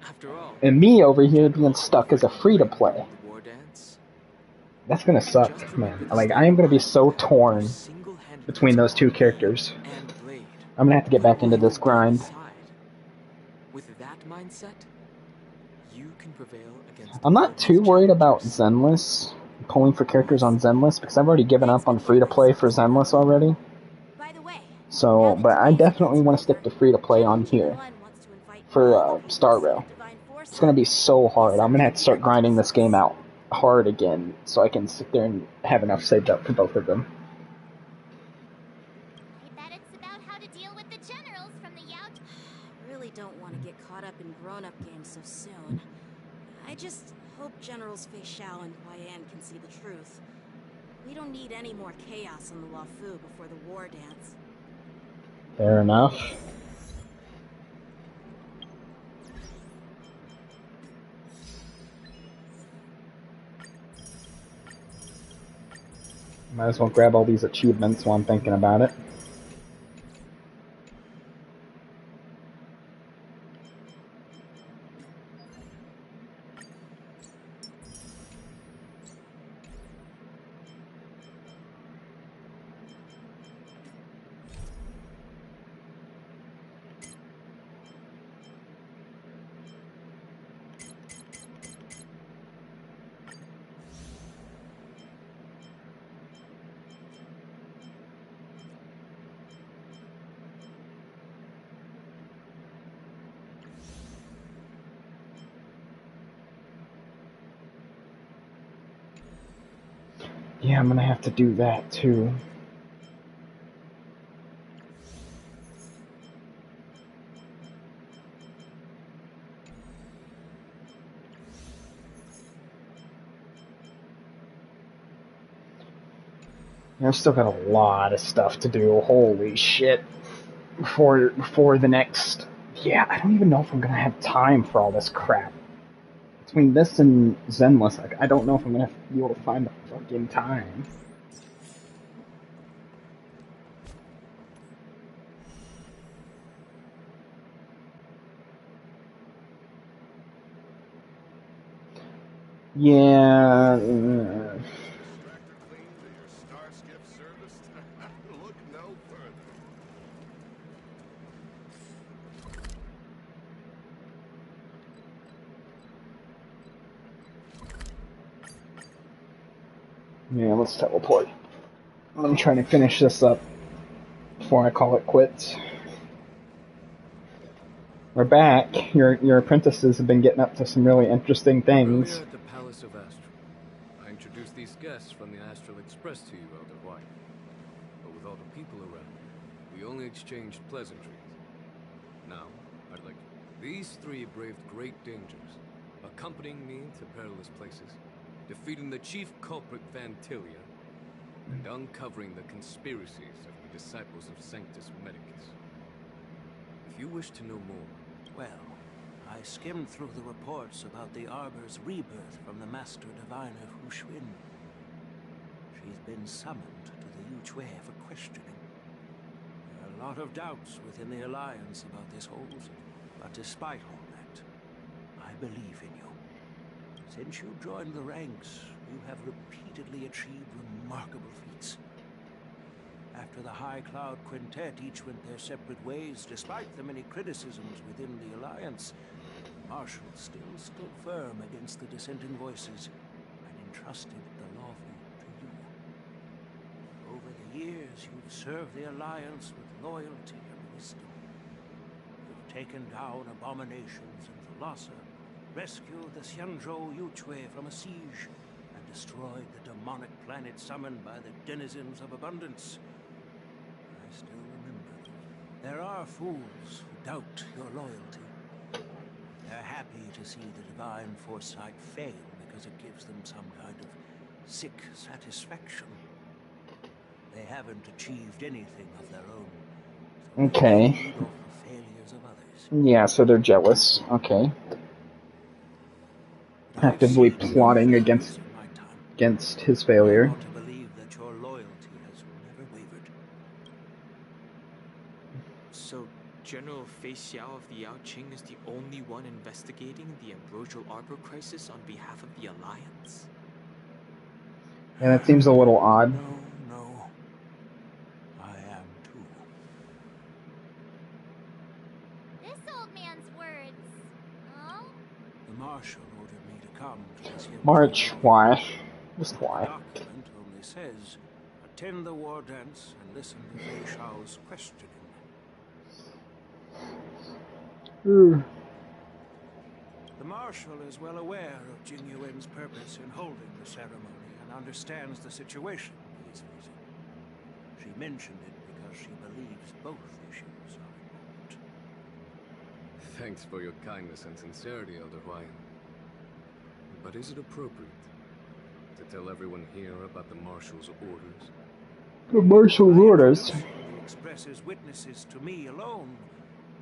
After all, And me over here being stuck as a free-to-play. That's going to suck, man. Like, I am going to be so torn between those two characters. I'm going to have to get back into this grind. with that mindset, you can prevail against I'm all not these too worried about challengers. Zenless, pulling for characters on Zenless, because I've already given up on free-to-play for Zenless already. By the way, So, but I definitely want to stick to free-to-play on here for Star Rail. It's going to be so hard. I'm going to have to start grinding this game out hard again so I can sit there and have enough saved up for both of them. I bet it's about how to deal with the generals from the Yaut. Really don't want to get caught up in grown-up games so soon. I just hope Generals Fei Xiao and Hua Yan can see the truth. We don't need any more chaos on the Luofu before the war dance. Fair enough. Might as well grab all these achievements while I'm thinking about it. Yeah, I'm gonna have to do that too. I've still got a lot of stuff to do. Holy shit. Before the next... Yeah, I don't even know if I'm gonna have time for all this crap. Between this and Zenless, I don't know if I'm gonna be able to find the fucking time. Yeah. Look no further. Yeah, let's teleport. I'm trying to finish this up before I call it quits. We're back. Your apprentices have been getting up to some really interesting things. Earlier at the Palace of Astral, I introduced these guests from the Astral Express to you, Elder White. But with all the people around, we only exchanged pleasantries. Now, I'd like these three braved great dangers, accompanying me to perilous places, defeating the chief culprit Vantilia, and uncovering the conspiracies of the disciples of Sanctus Medicus. If you wish to know more... Well, I skimmed through the reports about the Arbor's rebirth from the Master Diviner Hu Xuan. She's been summoned to the Yuchue for questioning. There are a lot of doubts within the Alliance about this hold, but despite all that, I believe in you. Since you joined the ranks, you have repeatedly achieved remarkable feats. After the High Cloud Quintet each went their separate ways, despite the many criticisms within the Alliance, the Marshal still stood firm against the dissenting voices and entrusted the Luofu to you. Over the years, you've served the Alliance with loyalty and wisdom. You've taken down abominations in Thalassa, rescued the Xianzhou Yuchue from a siege, and destroyed the demonic planet summoned by the denizens of abundance. I still remember. There are fools who doubt your loyalty. They're happy to see the divine foresight fail because it gives them some kind of sick satisfaction. They haven't achieved anything of their own. So Okay. they feed off the failures of others. Yeah, so they're jealous. Okay. Actively plotting against his failure. I want to believe that your loyalty has never wavered. So, General Fei Xiao of the Yaoqing is the only one investigating the Ambrosial Arbor crisis on behalf of the Alliance? Yeah, that seems a little odd. No. I am too. This old man's words. Oh? The Marshal March, why? Just The why? document only says, attend the war dance and listen to Fei Shao's questioning. The Marshal is well aware of Jing Yuan's purpose in holding the ceremony and understands the situation he's facing. She mentioned it because she believes both issues are important. Thanks for your kindness and sincerity, Elder Huai. But is it appropriate to tell everyone here about the Marshal's orders? The Marshal's orders? He expresses witnesses to me alone.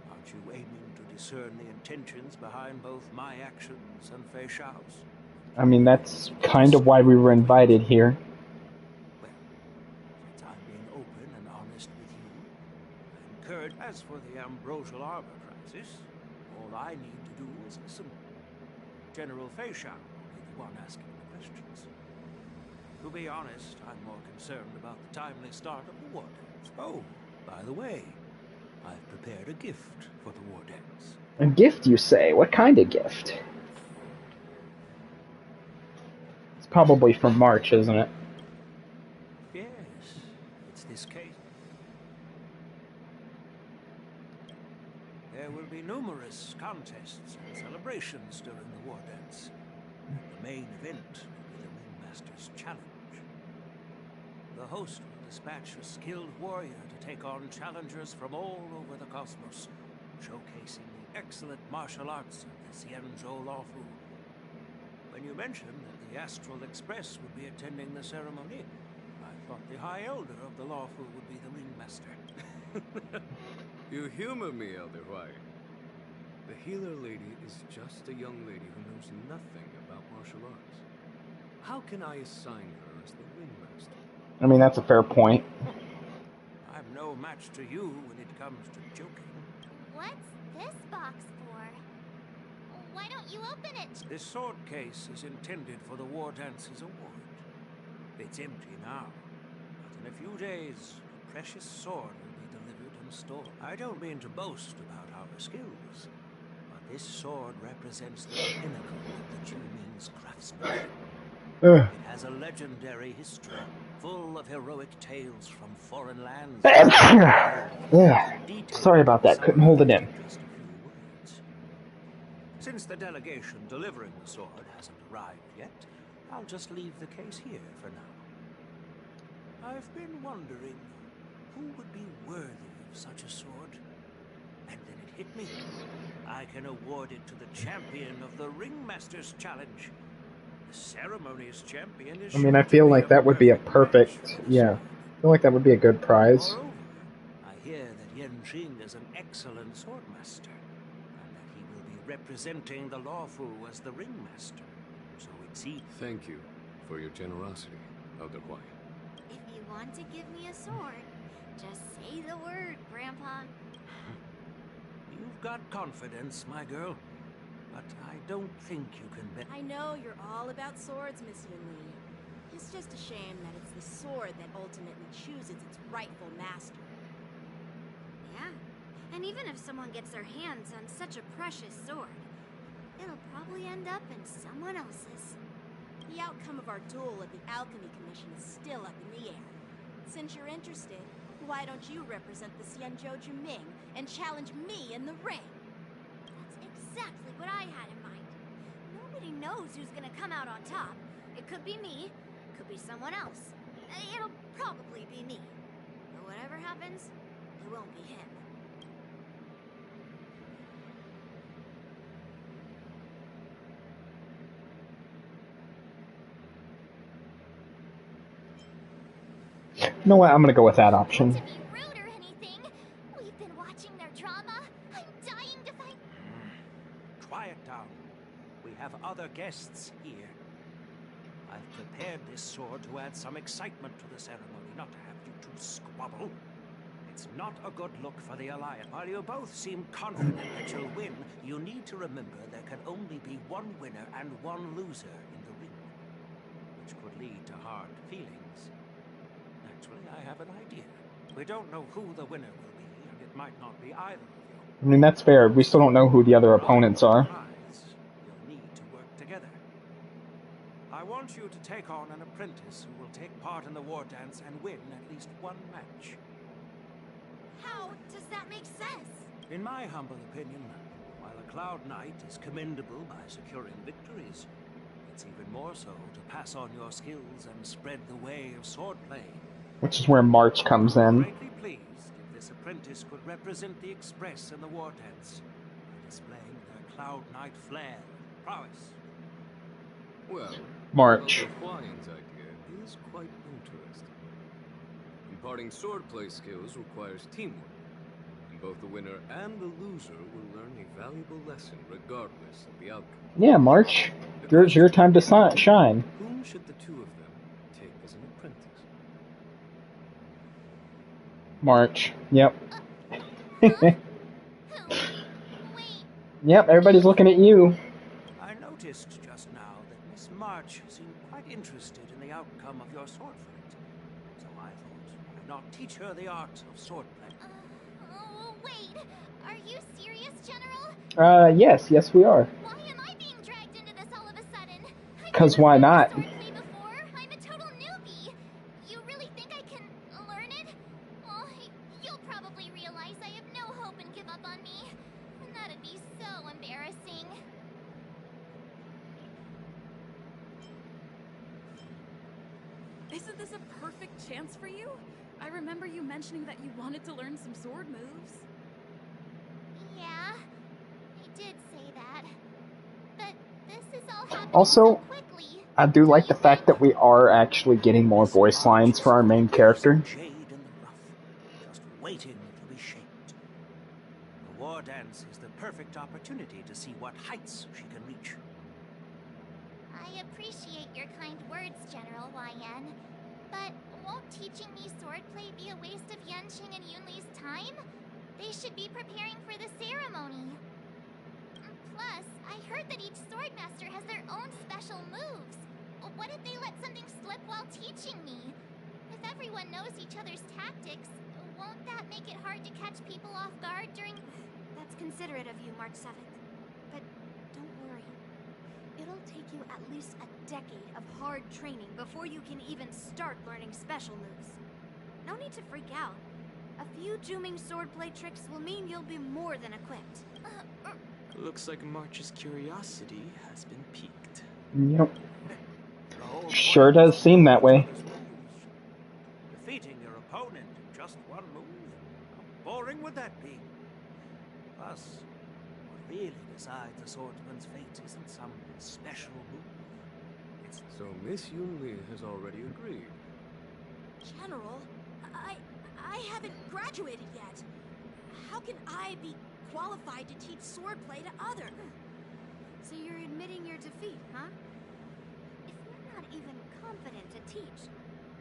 Aren't you aiming to discern the intentions behind both my actions and Fei Shao's? I mean, that's kind of why we were invited here. Well, since I'm being open and honest with you, I encourage. As for the ambrosial armor crisis, all I need to do is listen. General Fei Shao will be the one asking the questions. To be honest, I'm more concerned about the timely start of the war dance. Oh, by the way, I've prepared a gift for the war dance. A gift, you say? What kind of gift? It's probably from March, isn't it? Yes, it's this case. There will be numerous contests and celebrations during the war dance. The main event will be the Ringmaster's Challenge. The host will dispatch a skilled warrior to take on challengers from all over the cosmos, showcasing the excellent martial arts of the Xianzhou Lawfu. When you mentioned that the Astral Express would be attending the ceremony, I thought the High Elder of the Lawfu would be the Ringmaster. You humor me, Elder Huai. The healer lady is just a young lady who knows nothing about martial arts. How can I assign her as the ringmaster? I mean, that's a fair point. I'm no match to you when it comes to joking. What's this box for? Why don't you open it? This sword case is intended for the War Dance's award. It's empty now, but in a few days, a precious sword will be delivered and stored. I don't mean to boast about our skills, but this sword represents the pinnacle of the Juming's craftsmanship. It has a legendary history, full of heroic tales from foreign lands. Sorry about that, couldn't hold it in. Since the delegation delivering the sword hasn't arrived yet, I'll just leave the case here for now. I've been wondering who would be worthy of such a sword. And then it hit me. I can award it to the champion of the Ringmaster's Challenge. The ceremony's champion is I mean, I feel like that would be a perfect, yeah. I feel like that would be a good prize. Moreover, I hear that Yan Jing is an excellent swordmaster, and that he will be representing the Lawfu as the Ringmaster. So it's he. Thank you for your generosity, Elder Huai. If you want to give me a sword, just say the word, Grandpa. You've got confidence, my girl. But I don't think you can bet. I know you're all about swords, Miss Yunli. It's just a shame that it's the sword that ultimately chooses its rightful master. Yeah, and even if someone gets their hands on such a precious sword, it'll probably end up in someone else's. The outcome of our duel at the Alchemy Commission is still up in the air. Since you're interested, why don't you represent the Xianzhou Juming and challenge me in the ring? Exactly what I had in mind. Nobody knows who's gonna come out on top. It could be me, could be someone else. It'll probably be me. But whatever happens, it won't be him. You know what? I'm gonna go with that option. Not to be rude or anything. We've been watching their drama. I'm dying to find. Quiet down. We have other guests here. I've prepared this sword to add some excitement to the ceremony, not to have you two squabble. It's not a good look for the Alliance. While you both seem confident that you'll win, you need to remember there can only be one winner and one loser in the ring, which could lead to hard feelings. Naturally, I have an idea. We don't know who the winner will be, and it might not be either of you. I mean, that's fair. We still don't know who the other opponents are. You'll need to work together. want you to take on an apprentice who will take part in the war dance and win at least one match. How does that make sense? In my humble opinion, while a Cloud Knight is commendable by securing victories, it's even more so to pass on your skills and spread the way of swordplay. Which is where March comes in. Greatly pleased if this apprentice could represent the Express in the war dance by displaying their Cloud Knight flair and prowess. Well, March. Hawaiian's idea is quite interesting. Imparting swordplay skills requires teamwork, and both the winner and the loser will learn a valuable lesson regardless of the outcome. Yeah, March. Here's your time to shine. Whom should the two of them take as an apprentice? March. Yep. Yep, everybody's looking at you. I noticed just now that Miss March seemed quite interested in the outcome of your sword fight. So I thought, why not teach her the art of swordplay? Oh, wait. Are you serious, General? Yes we are. Why am I being dragged into this all of a sudden? Because why not? Swordplay before. I'm a total newbie. You really think I can learn it? Oh, you'll probably realize I have no hope and give up on me. And that'd be so embarrassing. Isn't this a perfect chance for you? I remember you mentioning that you wanted to learn some sword moves. Yeah, I did say that. But this is all happening Also, so quickly. I do like the fact that we are actually getting more voice lines for our main character. Jade in the rough, just waiting to be shaped. The war dance is the perfect opportunity to see what heights she can reach. I appreciate your kind words, General YN. But won't teaching me swordplay be a waste of Yanqing and Yunli's time? They should be preparing for the ceremony. Plus, I heard that each swordmaster has their own special moves. What if they let something slip while teaching me? If everyone knows each other's tactics, won't that make it hard to catch people off guard during... That's considerate of you, March 7th. But don't worry. It'll take you at least a decade of hard training before you can even start learning special moves. No need to freak out. A few Juming swordplay tricks will mean you'll be more than equipped. Looks like March's curiosity has been piqued. Yep. Sure does seem that way. Defeating your opponent in just one move? How boring would that be? Plus, what really decides a swordsman's fate isn't some special move. It's... So Miss Yunli has already agreed. General, I haven't graduated yet. How can I be qualified to teach swordplay to others? So you're admitting your defeat, huh? If you're not even confident to teach,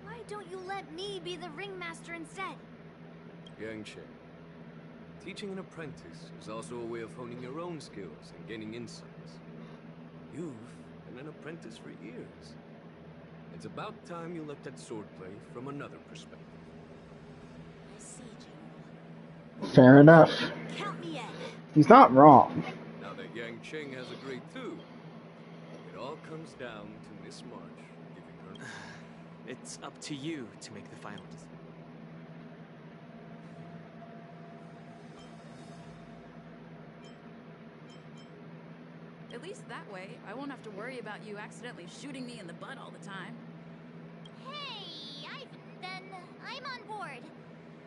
why don't you let me be the ringmaster instead? Yanqing, teaching an apprentice is also a way of honing your own skills and gaining insights. You've been an apprentice for years. It's about time you looked at swordplay from another perspective. I see, General. Fair enough. Count me in. He's not wrong. Now that Yanqing has agreed too, it all comes down to Miss March giving her... It's up to you to make the final decision. At least that way, I won't have to worry about you accidentally shooting me in the butt all the time. Hey, I'm on board.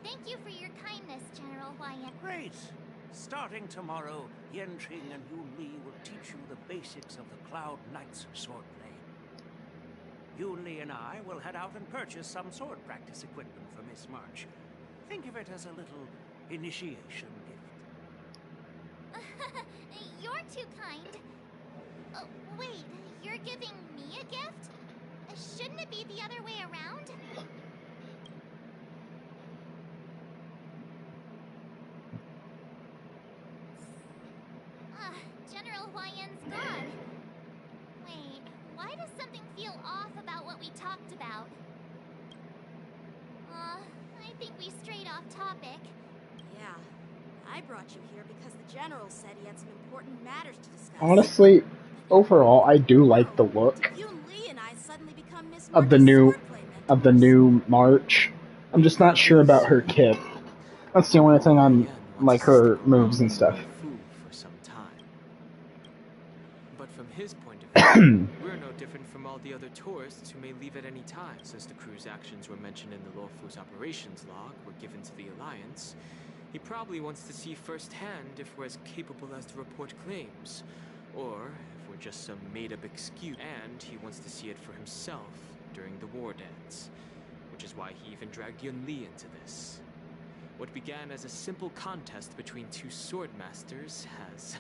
Thank you for your kindness, General YN. Great! Starting tomorrow, Yanqing and Yunli will teach you the basics of the Cloud Knight's swordplay. Yunli and I will head out and purchase some sword practice equipment for Miss March. Think of it as a little initiation gift. You're too kind. Oh, wait, you're giving me a gift? Shouldn't it be the other way around? General YN's gone. Wait, why does something feel off about what we talked about? I think we strayed off topic. Yeah, I brought you here because the General said he had some important matters to discuss. Honestly, overall, I do like the look. Yunli and I suddenly of the new March. I'm just not sure about her kit. That's the only thing on like her moves and stuff. For some time. But from his point of view, we're no different from all the other tourists who may leave at any time. Since the crew's actions were mentioned in the Lawfu's operations log were given to the Alliance, he probably wants to see firsthand if we're as capable as to report claims, or if we're just some made-up excuse. And he wants to see it for himself during the war dance, which is why he even dragged Yun Li into this. What began as a simple contest between two sword masters has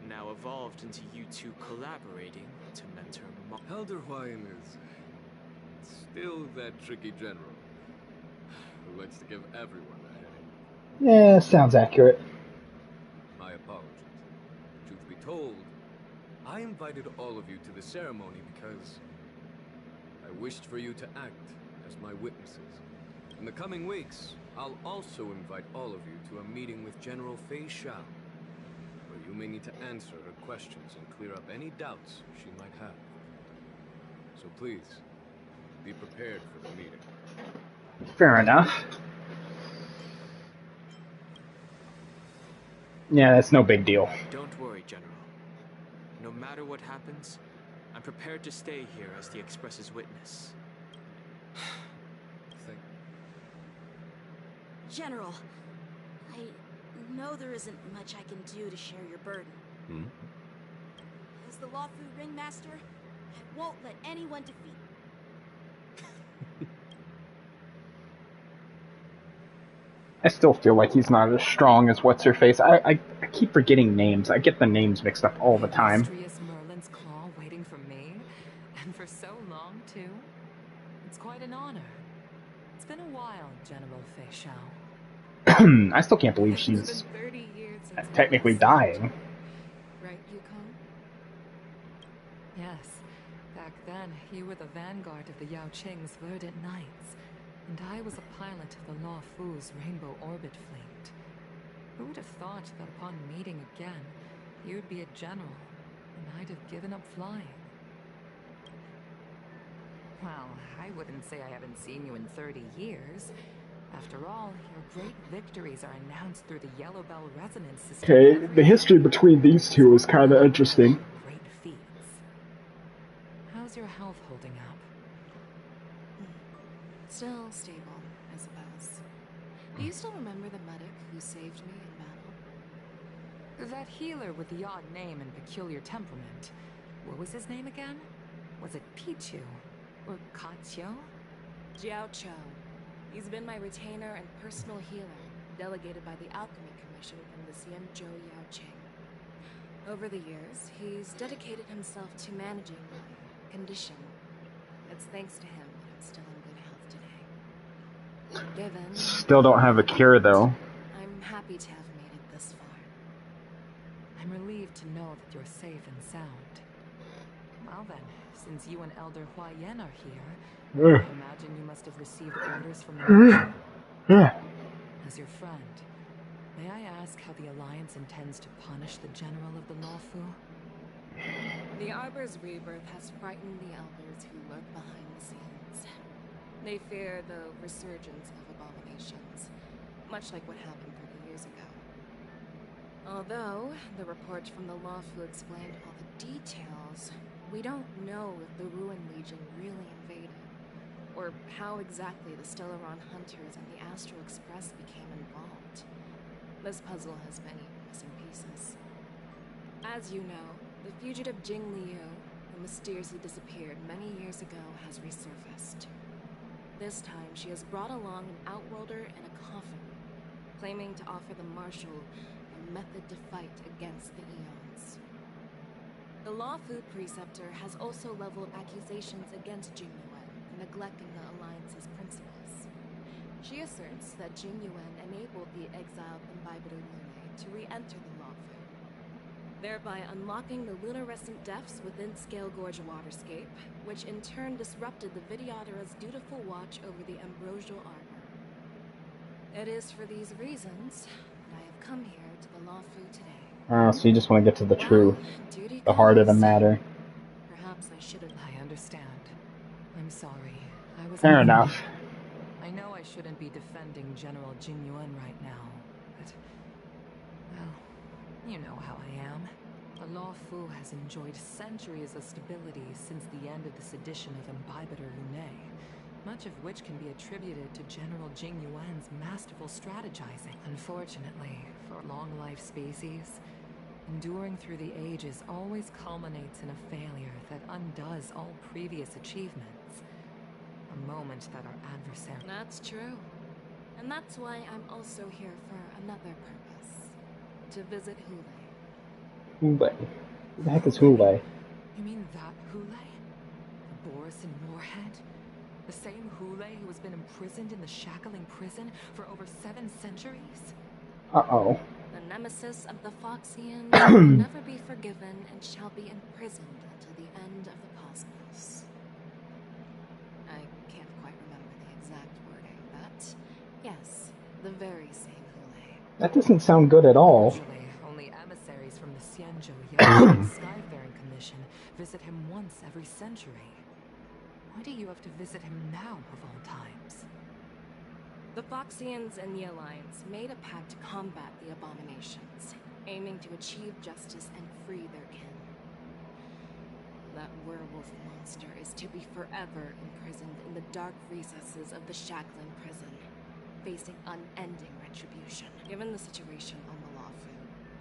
now evolved into you two collaborating to mentor Elder Huayan is still that tricky general who likes to give everyone a headache. Yeah, sounds accurate. My apologies. Truth be told, I invited all of you to the ceremony because I wished for you to act as my witnesses. In the coming weeks, I'll also invite all of you to a meeting with General Fei Shao, where you may need to answer her questions and clear up any doubts she might have. So please, be prepared for the meeting. Fair enough. Yeah, that's no big deal. Don't worry, General. No matter what happens, I'm prepared to stay here as the Express's witness. General, I know there isn't much I can do to share your burden. As the Lawfu Ringmaster, I won't let anyone defeat me. I still feel like he's not as strong as What's-Her-Face. I keep forgetting names. I get the names mixed up all the time. Illustrious Merlin's claw waiting for me, and for so long, too. It's quite an honor. It's been a while, General Fei Shao. I still can't believe she's technically dying. Right, Yukon? Yes. Back then, you were the vanguard of the Yao Qing's Verdant Knights, and I was a pilot of the Lawfu's Rainbow Orbit Fleet. Who would have thought that upon meeting again, you'd be a general, and I'd have given up flying? Well, I wouldn't say I haven't seen you in 30 years. After all, your great victories are announced through the Yellow Bell Resonance System. Okay, the history between these two is kind of interesting. Great feats. How's your health holding up? Still stable, I suppose. Do you still remember the medic who saved me in battle? That healer with the odd name and peculiar temperament. What was his name again? Was it Pichu? Or Katio? Jiao Cho. He's been my retainer and personal healer, delegated by the Alchemy Commission from the Xianzhou Yao Qing. Over the years, he's dedicated himself to managing my condition. It's thanks to him that I'm still in good health today. Given Still don't have a cure, though. I'm happy to have made it this far. I'm relieved to know that you're safe and sound. Well then, since you and Elder Huayan are here, I imagine you must have received orders from the Marshal. As your friend, may I ask how the Alliance intends to punish the General of the Lawfu? The Arbor's rebirth has frightened the elders who lurk behind the scenes. They fear the resurgence of abominations, much like what happened 30 years ago. Although the reports from the Lawfu explained all the details, we don't know if the Ruin Legion really invaded, or how exactly the Stellaron Hunters and the Astral Express became involved. This puzzle has many missing pieces. As you know, the fugitive Jing Liu, who mysteriously disappeared many years ago, has resurfaced. This time, she has brought along an outworlder and a coffin, claiming to offer the Marshal a method to fight against the Eons. The Lawfu Preceptor has also leveled accusations against Jing Yuan for neglecting the Alliance's principles. She asserts that Jing Yuan enabled the exiled Imbibitor Lunae to re-enter the Lawfu, thereby unlocking the lunarescent depths within Scale Gorge waterscape, which in turn disrupted the Vidyadhara's dutiful watch over the Ambrosial Arbor. It is for these reasons that I have come here to the Lawfu today. Oh, so you just want to get to the truth, the heart of the matter. Perhaps I should have. I understand. I'm Fair enough. I know I shouldn't be defending General Jin Yuan right now, but, well, you know how I am. The Law Fu has enjoyed centuries of stability since the end of the sedition of Imbibitor Lunay, much of which can be attributed to General Jing Yuan's masterful strategizing. Unfortunately, for long-life species, enduring through the ages always culminates in a failure that undoes all previous achievements. A moment that our adversary... That's true. And that's why I'm also here for another purpose. To visit Hule. Hule. Who the heck is Hule? You mean that Hule? The Boris in Warhead? The same Hule who has been imprisoned in the shackling prison for over 7 centuries? Uh-oh. The nemesis of the Foxians will never be forgiven and shall be imprisoned until the end of the cosmos. I can't quite remember the exact wording, but yes, the very same Hule. That doesn't sound good at all. Usually, only emissaries from the Xianzhou Yaoqing Skyfaring Commission visit him once every century. Why do you have to visit him now, of all times? The Foxians and the Alliance made a pact to combat the abominations, aiming to achieve justice and free their kin. That werewolf monster is to be forever imprisoned in the dark recesses of the shackling prison, facing unending retribution. Given the situation on the Law Fu,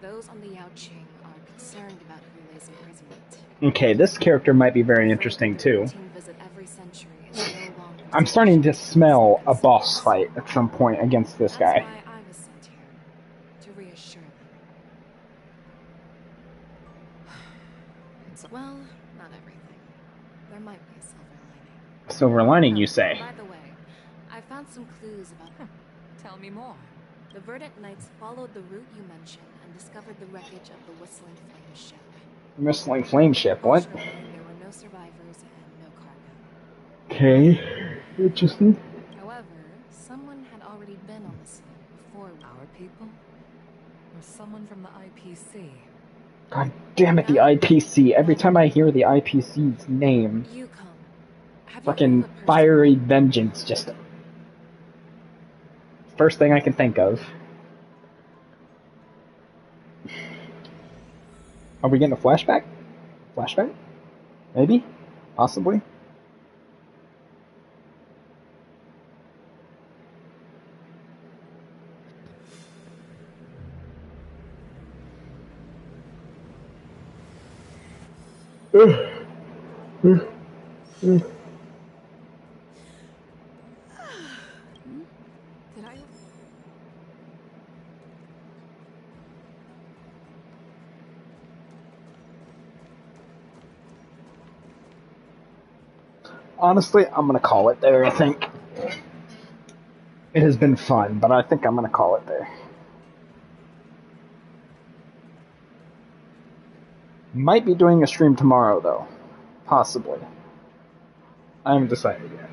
those on the Yaoqing are concerned about Hule's imprisonment. Okay, this character might be very interesting too. Visit every century is no longer I'm starting to smell a boss fight at some point against this guy. That's why I was sent here, to reassure them. Well, not everything. There might be a silver lining. Silver lining, you say? By the way, I found some clues about... Tell me more. The Verdant Knights followed the route you mentioned and discovered the wreckage of the Whistling Flame ship. Whistling Flame ship, what? There were no survivors and no cargo. Okay, interesting. However, someone had already been on the scene before our people? Or someone from the IPC? God damn it, the IPC. Every time I hear the IPC's name, fucking fiery vengeance just... First thing I can think of. Are we getting a flashback? Flashback? Maybe? Possibly? Did I... Honestly, I'm gonna call it there, I think. It has been fun, but I think I'm gonna call it there. Might be doing a stream tomorrow, though. Possibly. I haven't decided yet.